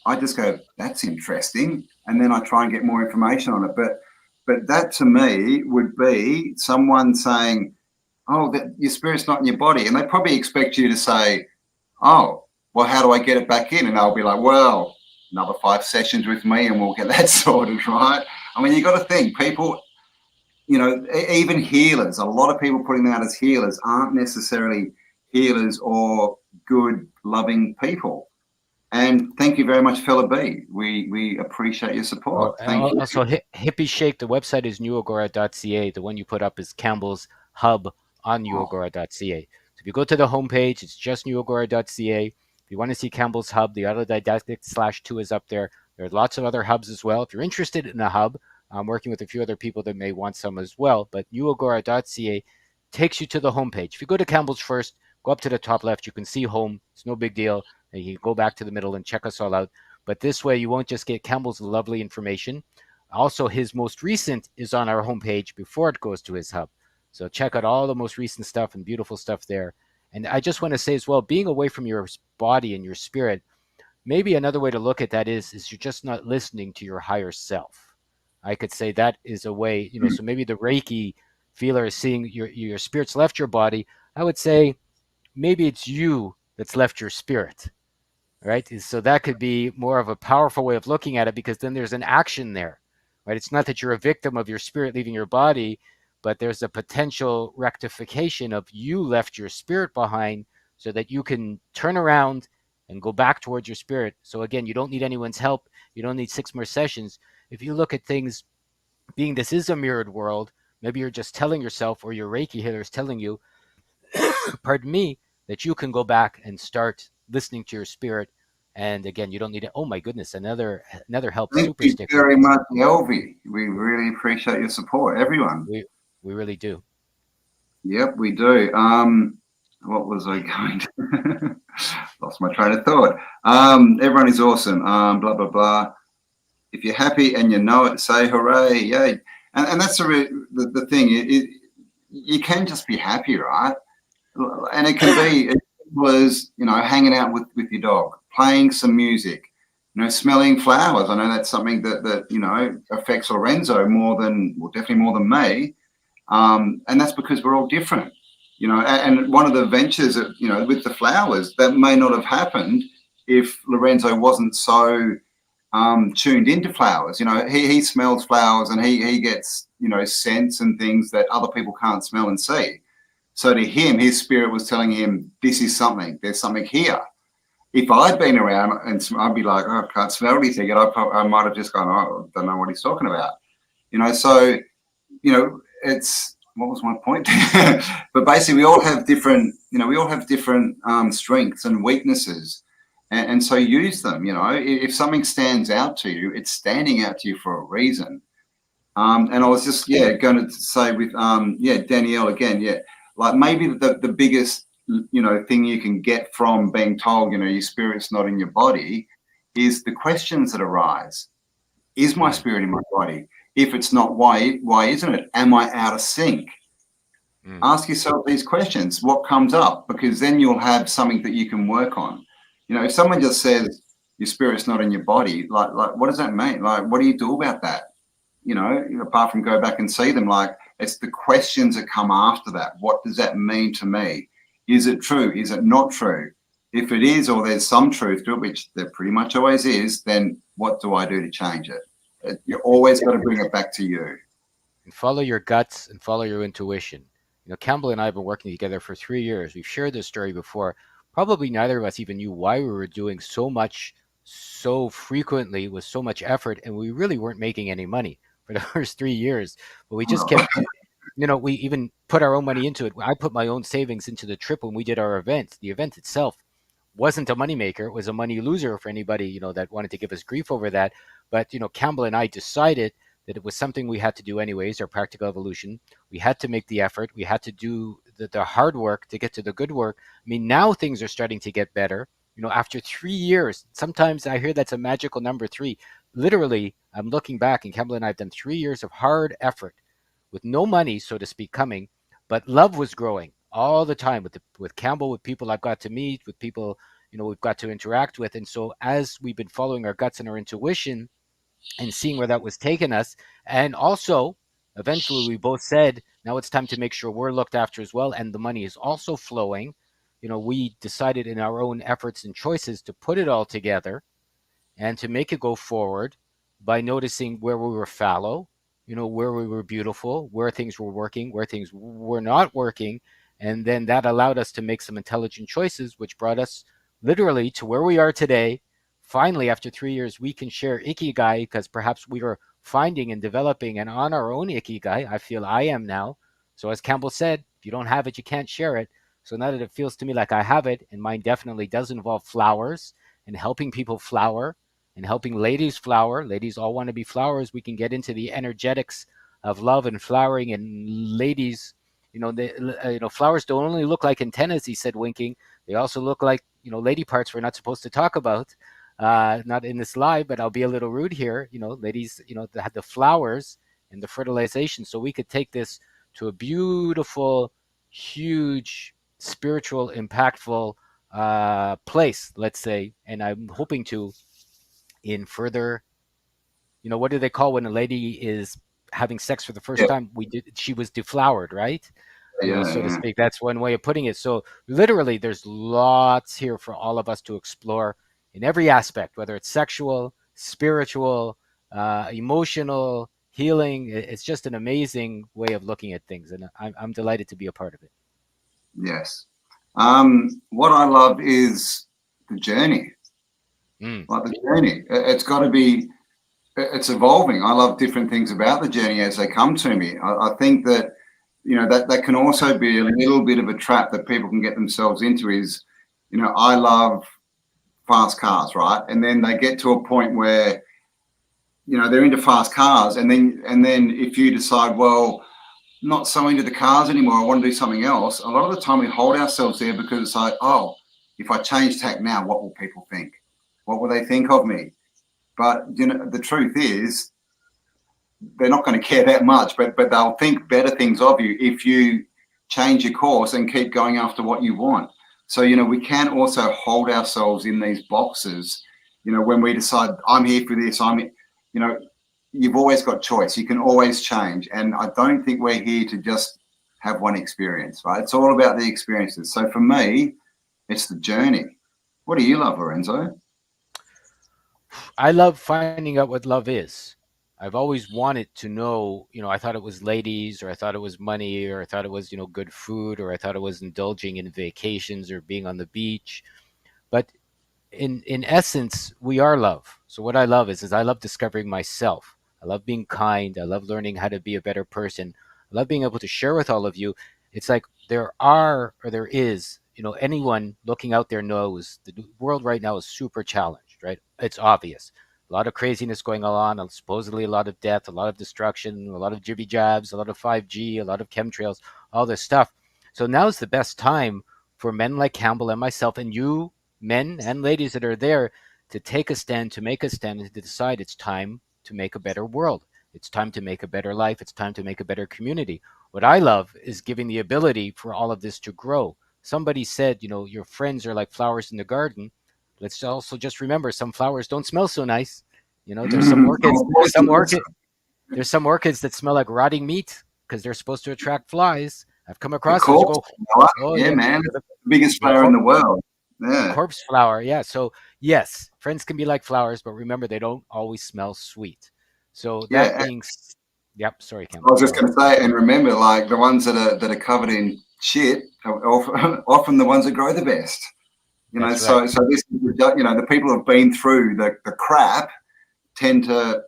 I just go, that's interesting, and then I try and get more information on it. But that to me would be someone saying, oh, that your spirit's not in your body, and they probably expect you to say, oh, well, how do I get it back in? And I'll be like, well, another 5 sessions with me and we'll get that sorted, right? I mean, you got to think, people, you know, even healers, a lot of people putting them out as healers aren't necessarily healers or good, loving people. And thank you very much, Fella B. We appreciate your support. Thank you. Also, Hippie Shake, the website is newagora.ca. The one you put up is Campbell's Hub on newagora.ca. So if you go to the homepage, it's just newagora.ca. If you want to see Campbell's Hub, the Autodidactic/2 is up there. There are lots of other hubs as well. If you're interested in a hub, I'm working with a few other people that may want some as well. But newagora.ca takes you to the homepage. If you go to Campbell's first, go up to the top left, you can see home. It's no big deal. And you can go back to the middle and check us all out. But this way, you won't just get Campbell's lovely information. Also, his most recent is on our homepage before it goes to his hub. So check out all the most recent stuff and beautiful stuff there. And I just want to say as well, being away from your body and your spirit, maybe another way to look at that is you're just not listening to your higher self. I could say that is a way, so maybe the Reiki feeler is seeing your spirit's left your body. I would say maybe it's you that's left your spirit, right? So that could be more of a powerful way of looking at it, because then there's an action there, right? It's not that you're a victim of your spirit leaving your body, but there's a potential rectification of you left your spirit behind so that you can turn around and go back towards your spirit. So again, you don't need anyone's help. You don't need 6 more sessions. If you look at things being this is a mirrored world, maybe you're just telling yourself, or your Reiki healer is telling you, pardon me, that you can go back and start listening to your spirit. And again, you don't need it. Oh my goodness, another help Thank super you sticker. very much, Elvie. We really appreciate your support, everyone. We really do. Yep, we do. What was I going to? Lost my train of thought. Everyone is awesome. Blah blah blah. If you're happy and you know it, say hooray, yay! And that's the thing. You can just be happy, right? And it can be as simple as, hanging out with your dog, playing some music, smelling flowers. I know that's something that affects Lorenzo definitely more than me. And that's because we're all different, and one of the ventures that, with the flowers, that may not have happened if Lorenzo wasn't so tuned into flowers. He smells flowers and he gets, scents and things that other people can't smell and see. So to him, his spirit was telling him, this is something, there's something here. If I'd been around and I'd be like, oh, I can't smell anything, and I might have just gone, oh, I don't know what he's talking about. So, it's, what was my point? But basically we all have different, strengths and weaknesses. And so use them. If something stands out to you, it's standing out to you for a reason. And I was just, going to say with, Danielle again, like maybe the biggest, thing you can get from being told, your spirit's not in your body, is the questions that arise. Is my spirit in my body? If it's not, why isn't it? Am I out of sync? Ask yourself these questions. What comes up? Because then you'll have something that you can work on. If someone just says your spirit's not in your body, like what does that mean? Like, what do you do about that? Apart from go back and see them, like it's the questions that come after that. What does that mean to me? Is it true? Is it not true? If it is, or there's some truth to it, which there pretty much always is, then what do I do to change it? You always got to bring it back to you. And follow your guts and follow your intuition. Campbell and I have been working together for 3 years. We've shared this story before. Probably neither of us even knew why we were doing so much, so frequently, with so much effort, and we really weren't making any money for the first 3 years. But we just kept, we even put our own money into it. I put my own savings into the trip when we did our event. The event itself wasn't a moneymaker. It was a money loser for anybody, that wanted to give us grief over that. But, Campbell and I decided that it was something we had to do anyways, our practical evolution. We had to make the effort. We had to do the hard work to get to the good work. I mean, now things are starting to get better. After 3 years, sometimes I hear that's a magical number, three. Literally, I'm looking back, and Campbell and I have done 3 years of hard effort with no money, so to speak, coming, but love was growing all the time with Campbell, with people I've got to meet, with people we've got to interact with. And so as we've been following our guts and our intuition and seeing where that was taking us, and also eventually we both said now it's time to make sure we're looked after as well, and the money is also flowing. We decided in our own efforts and choices to put it all together and to make it go forward by noticing where we were fallow, where we were beautiful, where things were working, where things were not working. And then that allowed us to make some intelligent choices, which brought us literally to where we are today. Finally, after 3 years, we can share Ikigai because perhaps we were finding and developing and on our own Ikigai. I feel I am now. So as Campbell said, if you don't have it, you can't share it. So now that it feels to me like I have it, and mine definitely does involve flowers and helping people flower and helping ladies flower. Ladies all want to be flowers. We can get into the energetics of love and flowering. And ladies, flowers don't only look like antennas, he said, winking. They also look like, lady parts we're not supposed to talk about. Not in this live, but I'll be a little rude here. Ladies, the flowers and the fertilization. So we could take this to a beautiful, huge, spiritual, impactful place, let's say. And I'm hoping to, in further, what do they call when a lady is having sex for the first Yeah, time? She was deflowered, right? yeah, So to yeah. speak. That's one way of putting it. So literally, there's lots here for all of us to explore in every aspect, whether it's sexual, spiritual, emotional, healing. It's just an amazing way of looking at things, and I'm delighted to be a part of it. Yes. What I love is the journey. Mm. Like the journey, it's got to be. It's evolving. I love different things about the journey as they come to me. I think that that can also be a little bit of a trap that people can get themselves into. Is I love fast cars, right? And then they get to a point where they're into fast cars, and then if you decide, well, not so into the cars anymore, I want to do something else. A lot of the time we hold ourselves there because it's like, oh, if I change tack now, what will people think? What will they think of me? But the truth is, they're not going to care that much, but they'll think better things of you if you change your course and keep going after what you want. So we can also hold ourselves in these boxes. When we decide I'm here for this, you've always got choice. You can always change, and I don't think we're here to just have one experience, right? It's all about the experiences. So for me, it's the journey. What do you love, Lorenzo? I love finding out what love is. I've always wanted to know, I thought it was ladies, or I thought it was money, or I thought it was, good food, or I thought it was indulging in vacations or being on the beach. But in essence, we are love. So what I love is I love discovering myself. I love being kind. I love learning how to be a better person. I love being able to share with all of you. It's like there is, anyone looking out there knows the world right now is super challenged, right? It's obvious. A lot of craziness going on, and supposedly a lot of death, a lot of destruction, a lot of jibby jabs, a lot of 5G, a lot of chemtrails, all this stuff. So now's the best time for men like Campbell and myself, and you men and ladies that are there, to take a stand, to make a stand, and to decide it's time to make a better world. It's time to make a better life. It's time to make a better community. What I love is giving the ability for all of this to grow. Somebody said, your friends are like flowers in the garden. Let's also just remember some flowers don't smell so nice. There's some orchids, there's some orchids that smell like rotting meat because they're supposed to attract flies. I've come The across those. corpse Go, flower, oh yeah, yeah, man, the, the biggest the flower in the world. the Yeah, corpse flower. Yeah. So, Yes, friends can be like flowers, but remember they don't always smell sweet. So that Yeah, being, yep. Sorry, I Campbell. was Go just ahead. going to say, and remember, like the ones that are covered in shit are often the ones that grow the best. You know, That's right. so this is the people who've been through the crap tend to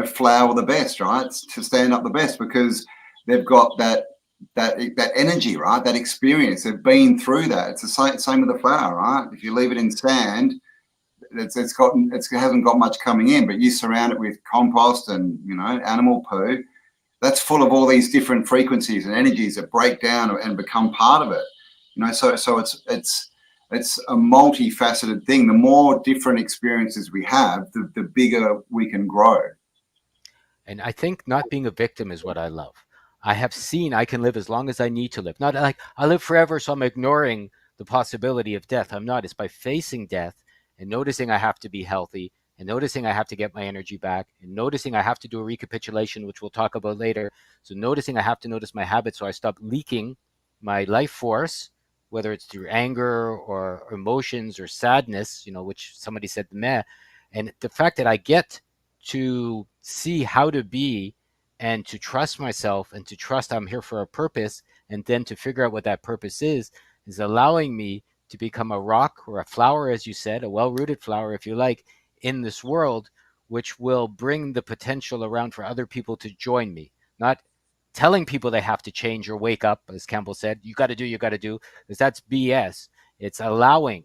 flower the best, right? To stand up the best because they've got that energy, right? That experience. They've been through that. It's the same with the flower, right? If you leave it in sand, it hasn't got much coming in, but you surround it with compost and animal poo. That's full of all these different frequencies and energies that break down and become part of it. So it's a multifaceted thing. The more different experiences we have, the bigger we can grow. And I think not being a victim is what I love. I have seen I can live as long as I need to live. Not like I live forever, so I'm ignoring the possibility of death. I'm not. It's by facing death and noticing I have to be healthy and noticing I have to get my energy back and noticing I have to do a recapitulation, which we'll talk about later. So noticing I have to notice my habits so I stop leaking my life force, whether it's through anger or emotions or sadness, which somebody said meh. And the fact that I get to see how to be and to trust myself and to trust I'm here for a purpose and then to figure out what that purpose is allowing me to become a rock or a flower, as you said, a well rooted flower, if you like, in this world, which will bring the potential around for other people to join me. Not telling people they have to change or wake up, as Campbell said, you got to do, because that's BS. It's allowing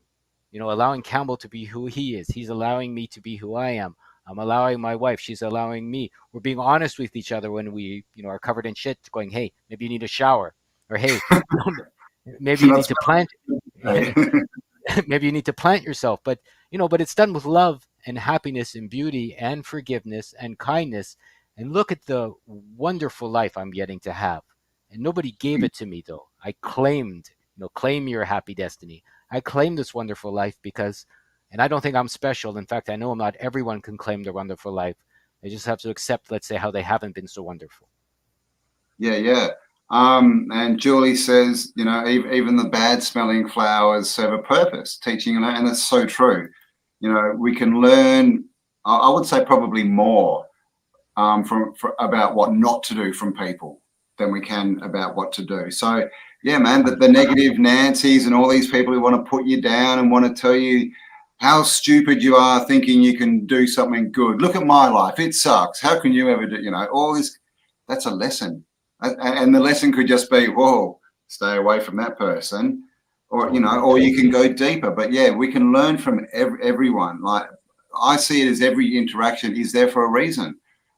Campbell to be who he is. He's allowing me to be who I am. I'm allowing my wife. She's allowing me. We're being honest with each other when we, are covered in shit. Going, hey, maybe you need a shower, or hey, maybe you need That's to plant. okay. Maybe you need to plant yourself. But it's done with love and happiness and beauty and forgiveness and kindness. And look at the wonderful life I'm getting to have. And nobody gave it to me though. I claimed, claim your happy destiny. I claim this wonderful life because, and I don't think I'm special. In fact, I know not everyone can claim their wonderful life. They just have to accept, let's say, how they haven't been so wonderful. Yeah, yeah. And Julie says, even the bad smelling flowers serve a purpose, teaching, and it's so true. We can learn, I would say probably more about what not to do from people than we can about what to do. So, yeah, man, the negative Nancy's and all these people who want to put you down and want to tell you how stupid you are thinking you can do something good. Look at my life. It sucks. How can you ever do, all this? That's a lesson. And the lesson could just be, whoa, stay away from that person. Or, Totally. or you can go deeper. But yeah, we can learn from everyone. Like I see it as every interaction is there for a reason.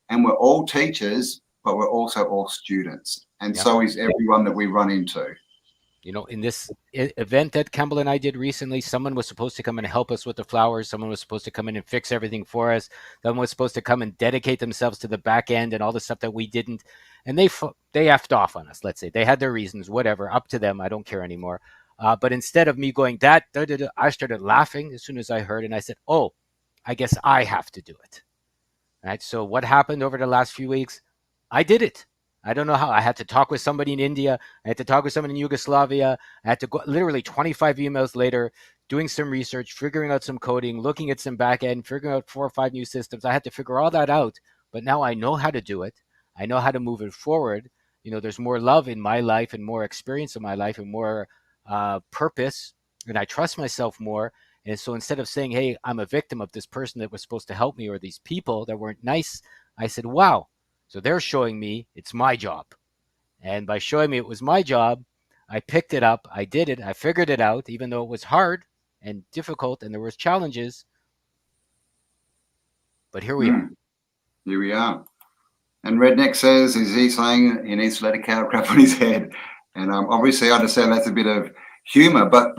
And we're all teachers, but we're also all students. And Yep. so is everyone that we run into. In this event that Campbell and I did recently, someone was supposed to come and help us with the flowers. Someone was supposed to come in and fix everything for us. Someone was supposed to come and dedicate themselves to the back end and all the stuff that we didn't. And they effed off on us. Let's say they had their reasons, whatever. Up to them. I don't care anymore. But instead of me going I started laughing as soon as I heard, and I said, "Oh, I guess I have to do it." Right. So what happened over the last few weeks? I did it. I don't know how. I had to talk with somebody in India. I had to talk with someone in Yugoslavia. I had to go literally 25 emails later, doing some research, figuring out some coding, looking at some back end, figuring out 4 or 5 new systems. I had to figure all that out. But now I know how to do it. I know how to move it forward. There's more love in my life and more experience in my life and more purpose. And I trust myself more. And so instead of saying, hey, I'm a victim of this person that was supposed to help me or these people that weren't nice, I said, wow, so they're showing me it's my job. And by showing me it was my job, I picked it up, I did it, I figured it out, even though it was hard and difficult and there was challenges. But here we are. Here we are. And Redneck says, is he saying he needs to let a cow crap on his head? And obviously, I understand that's a bit of humour, but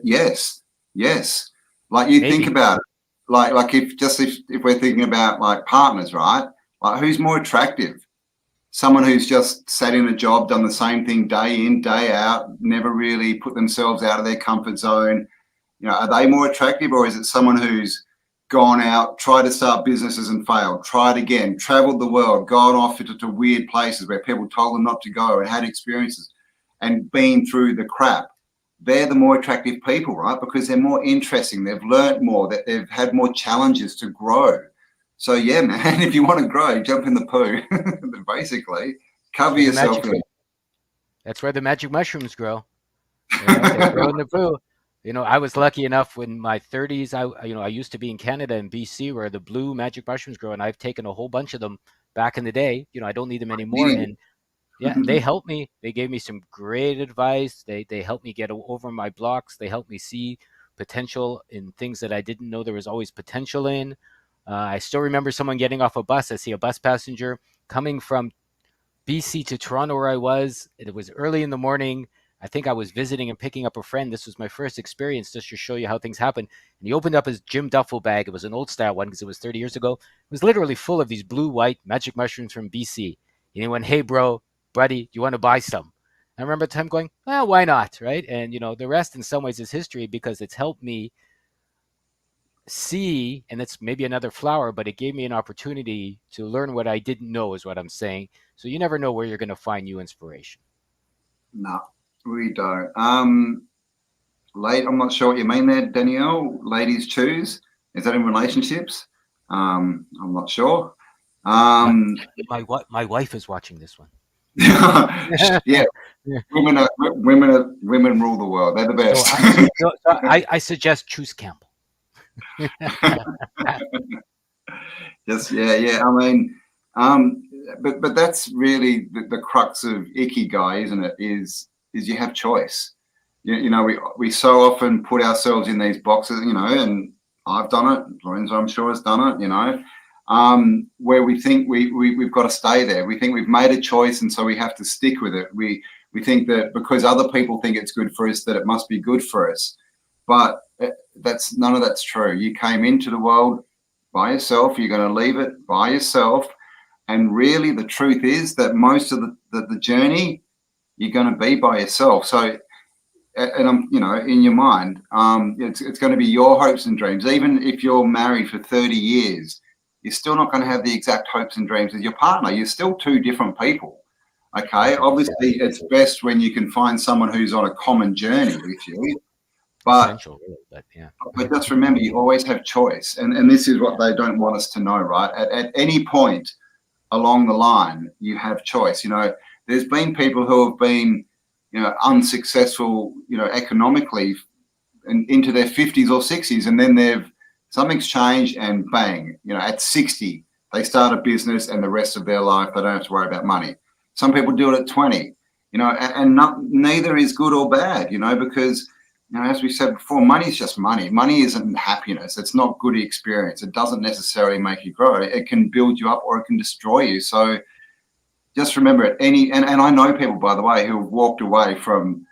yes, yes. Like you think Maybe. about it, like if we're thinking about like partners, right? Like who's more attractive? Someone who's just sat in a job, done the same thing day in, day out, never really put themselves out of their comfort zone. Are they more attractive, or is it someone who's gone out, tried to start businesses and failed, tried again, traveled the world, gone off into weird places where people told them not to go and had experiences and been through the crap? they're the more attractive people, right? Because they're more interesting. They've learnt more. That they've had more challenges to grow. So yeah, man, if you want to grow, jump in the poo. Basically, That's cover where the yourself magic. in. That's where the magic mushrooms grow. You know, they grow in the poo. You know, I was lucky enough in my 30s. I used to be in Canada and BC where the blue magic mushrooms grow, and I've taken a whole bunch of them back in the day. You know, I don't need them anymore, and yeah, they helped me. They gave me some great advice. They helped me get over my blocks. They helped me see potential in things that I didn't know there was always potential in. I still remember someone getting off a bus. I see a bus passenger coming from BC to Toronto where I was. It was early in the morning. I think I was visiting and picking up a friend. This was my first experience just to show you how things happen. And he opened up his gym duffel bag. It was an old style one because it was 30 years ago. It was literally full of these blue white magic mushrooms from BC. And he went, "Hey, bro, buddy, do you want to buy some?" I remember at the time going, well, why not? Right. And, the rest in some ways is history because it's helped me see, and it's maybe another flower, but it gave me an opportunity to learn what I didn't know, is what I'm saying. So you never know where you're going to find new inspiration. No, we don't. I'm not sure what you mean there, Danielle. Ladies choose. Is that in relationships? I'm not sure. My Um, my wife is watching this one. yeah, women rule the world. They're the so best. I so I suggest choose Campbell. Just yeah. I mean, um, but that's really the crux of ikigai, isn't it? Is you have choice. We so often put ourselves in these boxes, and I've done it. Lorenzo, I'm sure, has done it. Where we think we've got to stay there. We think we've made a choice, and so we have to stick with it. We think that because other people think it's good for us, that it must be good for us. But that's none of that's true. You came into the world by yourself. You're going to leave it by yourself. And really, the truth is that most of the journey, you're going to be by yourself. So, and in your mind, it's going to be your hopes and dreams. Even if you're married for 30 years, you're still not going to have the exact hopes and dreams as your partner. You're still two different people. Okay. 100%. Obviously, it's best when you can find someone who's on a common journey with you. But Essential, really, but yeah. but just remember, you always have choice, and this is what they don't want us to know, right? At any point along the line, you have choice. There's been people who have been, unsuccessful, economically, and into their 50s or 60s, and then something's changed, and bang, at 60 they start a business, and the rest of their life they don't have to worry about money. Some people do it at 20, and neither is good or bad, because as we said before, money is just money. Money isn't happiness. It's not good experience. It doesn't necessarily make you grow. It can build you up or it can destroy you. So just remember and I know people, by the way, who have walked away from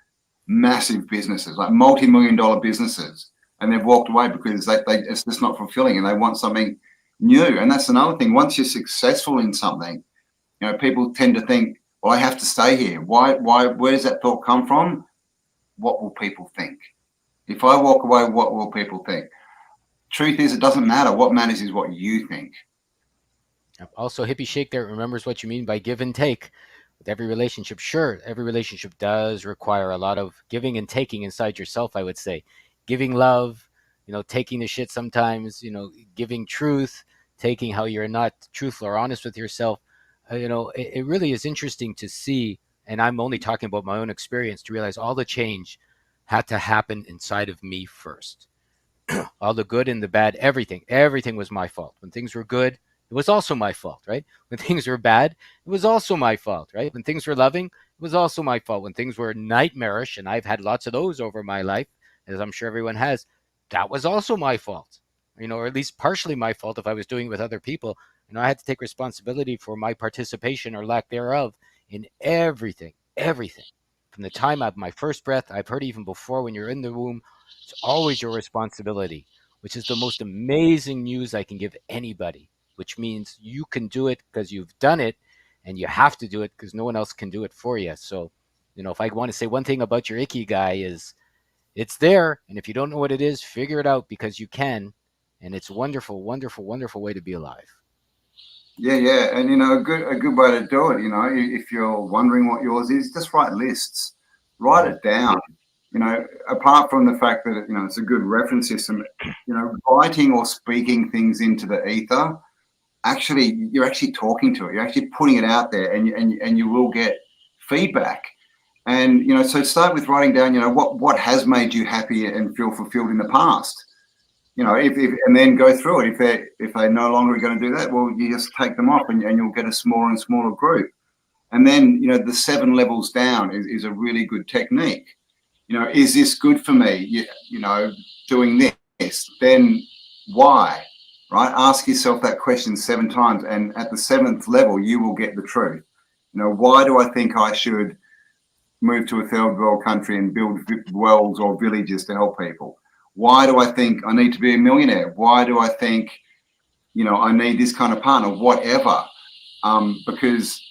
massive businesses, like multi-million-dollar businesses, and they've walked away because it's just not fulfilling and they want something new. And that's another thing. Once you're successful in something, people tend to think, well, I have to stay here. Why? Where does that thought come from? What will people think? If I walk away, what will people think? Truth is, it doesn't matter. What matters is what you think. Also, hippie shake there remembers what you mean by give and take with every relationship. Sure, every relationship does require a lot of giving and taking inside yourself, I would say. Giving love, taking the shit sometimes, giving truth, taking how you're not truthful or honest with yourself. It really is interesting to see, and I'm only talking about my own experience, to realize all the change had to happen inside of me first. All the good and the bad, everything was my fault. When things were good, it was also my fault, right? When things were bad, it was also my fault, right? When things were loving, it was also my fault. When things were nightmarish, and I've had lots of those over my life, as I'm sure everyone has, that was also my fault, or at least partially my fault if I was doing it with other people. I had to take responsibility for my participation or lack thereof in everything. From the time of my first breath, I've heard even before when you're in the womb, it's always your responsibility, which is the most amazing news I can give anybody, which means you can do it because you've done it, and you have to do it because no one else can do it for you. So, if I want to say one thing about your ikigai is it's there. And if you don't know what it is, figure it out because you can. And it's wonderful, wonderful, wonderful way to be alive. Yeah, and a good way to do it. If you're wondering what yours is, just write lists, write Mm-hmm. it down. apart from the fact that it's a good reference system, writing or speaking things into the ether, actually you're actually talking to it. You're actually putting it out there, and you will get feedback. And so start with writing down, what has made you happy and feel fulfilled in the past. If and then go through it. If they're no longer going to do that, well, you just take them off, and you'll get a smaller and smaller group. And then the 7 levels down is a really good technique. Is this good for me? Doing this, then why? Right? Ask yourself that question 7 times, and at the 7th level, you will get the truth. Why do I think I should move to a third world country and build wells or villages to help people? Why do I think I need to be a millionaire? Why do I think, I need this kind of partner? Whatever, because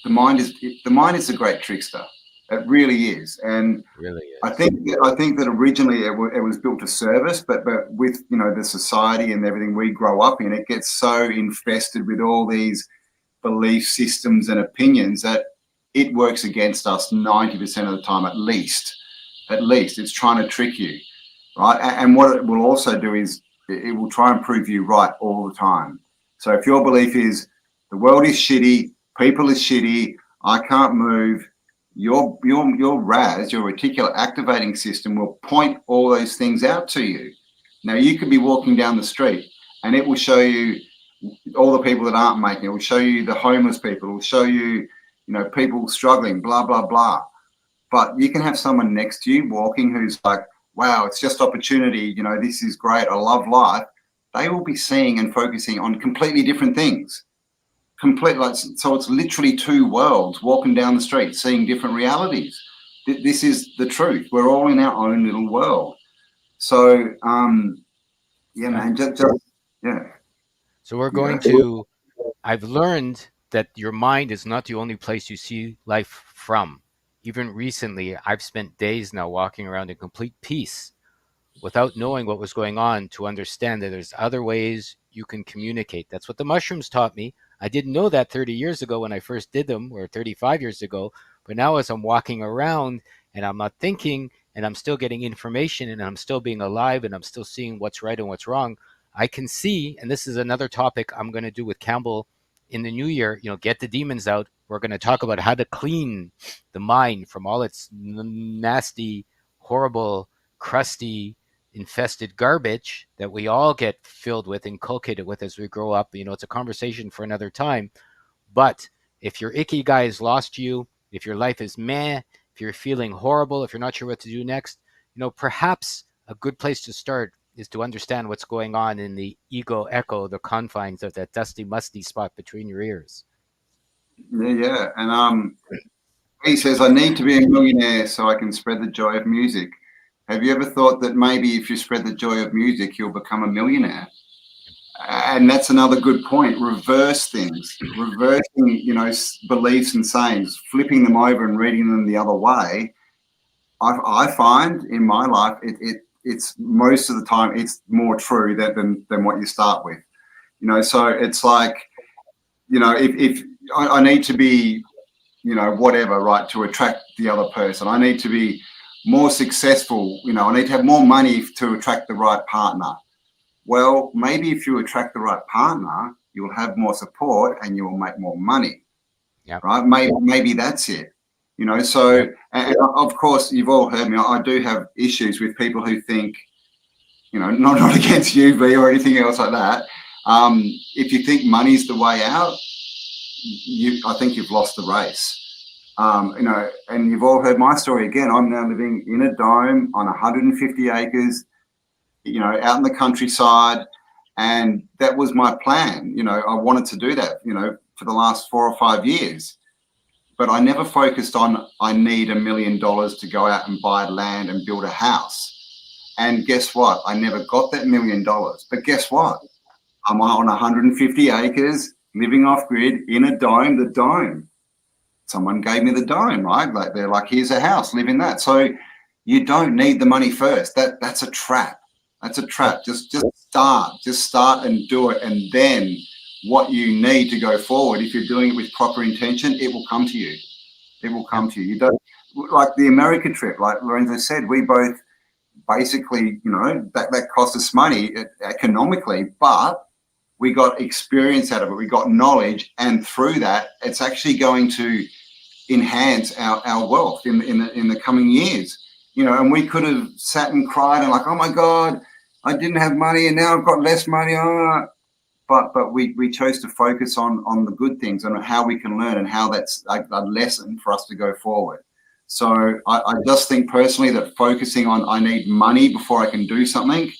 the mind is a great trickster. It really is, and Really is. I think that originally it was built to service, but with the society and everything we grow up in, it gets so infested with all these belief systems and opinions that it works against us 90% of the time, at least. It's trying to trick you, right? And what it will also do is it will try and prove you right all the time. So if your belief is the world is shitty, people is shitty, I can't move, your RAS, your reticular activating system, will point all those things out to you. Now, you could be walking down the street and it will show you all the people that aren't making it. It will show you the homeless people. It will show you, people struggling, blah, blah, blah. But you can have someone next to you walking who's like, wow, it's just opportunity. This is great. I love life. They will be seeing and focusing on completely different things. So it's literally 2 worlds walking down the street, seeing different realities. This is the truth. We're all in our own little world. So, yeah, man, yeah. So we're going to. I've learned that your mind is not the only place you see life from. Even recently, I've spent days now walking around in complete peace without knowing what was going on, to understand that there's other ways you can communicate. That's what the mushrooms taught me. I didn't know that 30 years ago when I first did them, or 35 years ago. But now as I'm walking around and I'm not thinking, and I'm still getting information, and I'm still being alive, and I'm still seeing what's right and what's wrong, I can see, and this is another topic I'm going to do with Campbell in the new year, get the demons out. We're going to talk about how to clean the mind from all its nasty, horrible, crusty, infested garbage that we all get filled with, inculcated with as we grow up. It's a conversation for another time. But if your icky guy has lost you, if your life is meh, if you're feeling horrible, if you're not sure what to do next, perhaps a good place to start is to understand what's going on in the ego echo, the confines of that dusty, musty spot between your ears. Yeah. And he says, I need to be a millionaire so I can spread the joy of music. Have you ever thought that maybe if you spread the joy of music, you'll become a millionaire? And that's another good point. Reverse things, reversing, beliefs and sayings, flipping them over and reading them the other way. I find in my life, it's most of the time it's more true than what you start with. So it's like, if I need to be, whatever, right, to attract the other person. I need to be more successful. I need to have more money to attract the right partner. Well, maybe if you attract the right partner, you'll have more support and you will make more money. Yep. Right? Maybe that's it. So, Yep. And of course, you've all heard me. I do have issues with people who think, not against you, V, or anything else like that. If you think money's the way out, I think you've lost the race. And you've all heard my story again. I'm now living in a dome on 150 acres, out in the countryside. And that was my plan. I wanted to do that, for the last 4 or 5 years. But I never focused on, I need $1 million to go out and buy land and build a house. And guess what? I never got that $1 million. But guess what? I'm on 150 acres, living off grid in a dome, the dome. Someone gave me the dome, right? Like they're like, here's a house, live in that. So you don't need the money first. That's a trap. That's a trap. Just start and do it. And then what you need to go forward, if you're doing it with proper intention, it will come to you. It will come to you. like the America trip, like Lorenzo said, we both basically, that cost us money economically, but we got experience out of it. We got knowledge, and through that, it's actually going to enhance our wealth in the coming years. And we could have sat and cried and like, oh my God, I didn't have money and now I've got less money. Oh. But we chose to focus on the good things and how we can learn and how that's a lesson for us to go forward. So I just think personally that focusing on I need money before I can do something,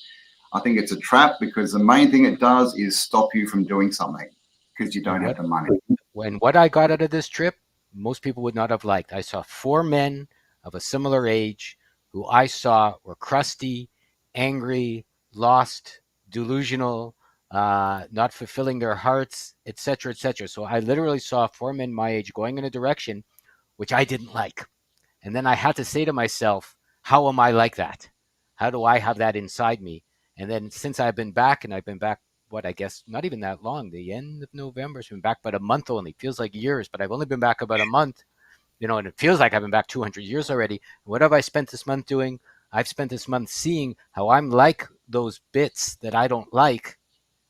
I think it's a trap, because the main thing it does is stop you from doing something because you don't have the money. What I got out of this trip, most people would not have liked. I saw four men of a similar age who I saw were crusty, angry, lost, delusional, not fulfilling their hearts, etc., etc. So I literally saw four men my age going in a direction which I didn't like. And then I had to say to myself, how am I like that? How do I have that inside me? And then since I've been back, and I've been back, what, I guess not even that long, the end of November, it's been back about a month only. Feels like years, but I've only been back about a month, and it feels like I've been back 200 years already. What have I spent this month doing? I've spent this month seeing how I'm like those bits that I don't like,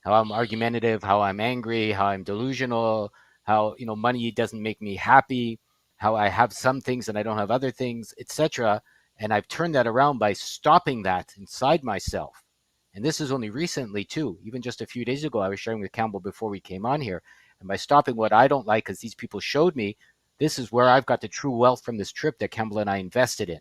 how I'm argumentative, how I'm angry, how I'm delusional, how money doesn't make me happy, how I have some things and I don't have other things, etc. And I've turned that around by stopping that inside myself. And this is only recently too. Even just a few days ago, I was sharing with Campbell before we came on here. And by stopping what I don't like, because these people showed me, this is where I've got the true wealth from this trip that Campbell and I invested in.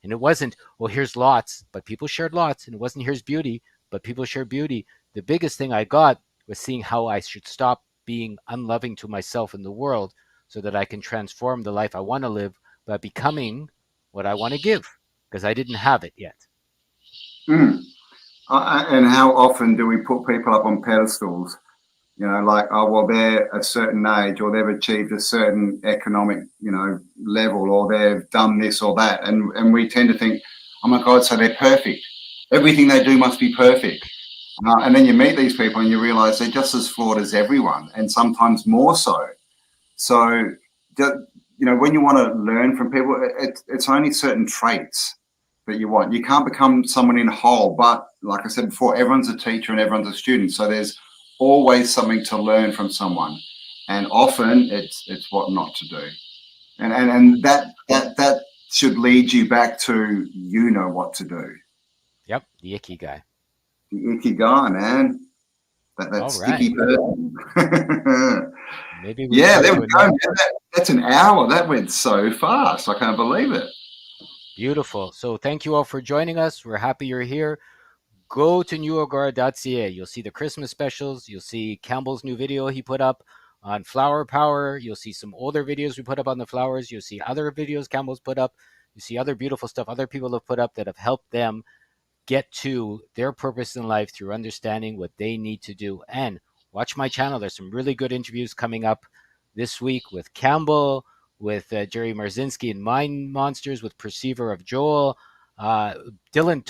And it wasn't, well, here's lots, but people shared lots. And it wasn't, here's beauty, but people shared beauty. The biggest thing I got was seeing how I should stop being unloving to myself in the world so that I can transform the life I want to live by becoming what I want to give, because I didn't have it yet. Mm. And how often do we put people up on pedestals? Like, oh, well, they're a certain age, or they've achieved a certain economic, level, or they've done this or that. And we tend to think, oh my God, so they're perfect. Everything they do must be perfect. And then you meet these people and you realize they're just as flawed as everyone, and sometimes more so. So, when you want to learn from people, it's only certain traits that you want. You can't become someone in whole, but like I said before, everyone's a teacher and everyone's a student. So there's always something to learn from someone, and often it's what not to do, and that should lead you back to what to do. Yep, the icky guy. The icky guy, man. That All right. sticky person. Maybe we Yeah, come there we to go. another. Man. That's an hour. That went so fast. I can't believe it. Beautiful. So thank you all for joining us. We're happy you're here. Go to newagora.ca. You'll see the Christmas specials. You'll see Campbell's new video he put up on flower power. You'll see some older videos we put up on the flowers. You'll see other videos Campbell's put up. You see other beautiful stuff other people have put up that have helped them get to their purpose in life through understanding what they need to do. And watch my channel. There's some really good interviews coming up this week with Campbell, with Jerry Marzinski and Mind Monsters, with Perceiver of Joel, uh, Dylan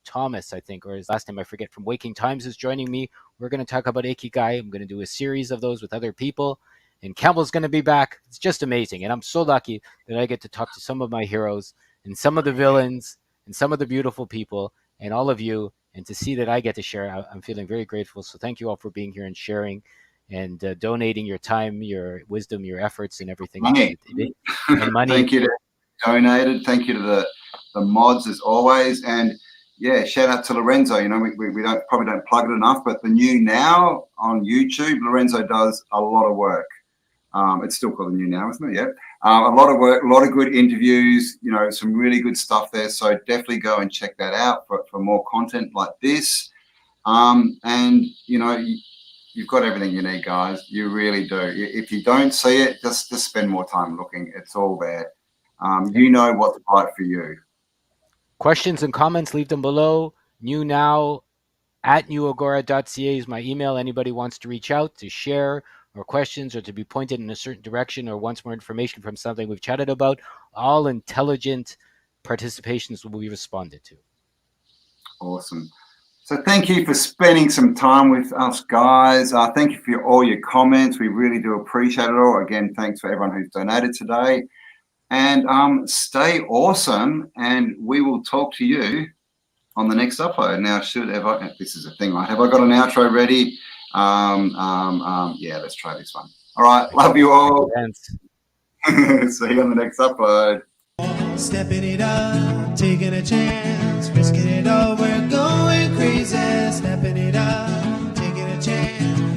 Thomas, I think, or his last name I forget, from Waking Times is joining me. We're going to talk about Ikigai. I'm going to do a series of those with other people. And Campbell's going to be back. It's just amazing. And I'm so lucky that I get to talk to some of my heroes and some of the villains and some of the beautiful people and all of you, and to see that I get to share, I'm feeling very grateful. So thank you all for being here and sharing and donating your time, your wisdom, your efforts, and everything else. Money. And money. Thank you to donated. Thank you to the mods as always. And yeah, shout out to Lorenzo. We don't probably don't plug it enough, but the new now on YouTube, Lorenzo does a lot of work. It's still called the new now, isn't it? Yeah. A lot of work, a lot of good interviews, some really good stuff there. So definitely go and check that out for more content like this. And you've got everything you need, guys. You really do. If you don't see it, just spend more time looking. It's all there. You know what's right for you. Questions and comments, leave them below. New now at newagora.ca is my email. Anybody wants to reach out to share or questions or to be pointed in a certain direction or wants more information from something we've chatted about, all intelligent participations will be responded to. Awesome. So thank you for spending some time with us, guys. Thank you for all your comments. We really do appreciate it all. Again, thanks for everyone who's donated today. And stay awesome, and we will talk to you on the next upload. Now, this is a thing, right? Have I got an outro ready? Yeah, let's try this one. All right, love you all. See you on the next upload. Stepping it up, taking a chance, risking it all, we're going crazy. Stepping it up, taking a chance.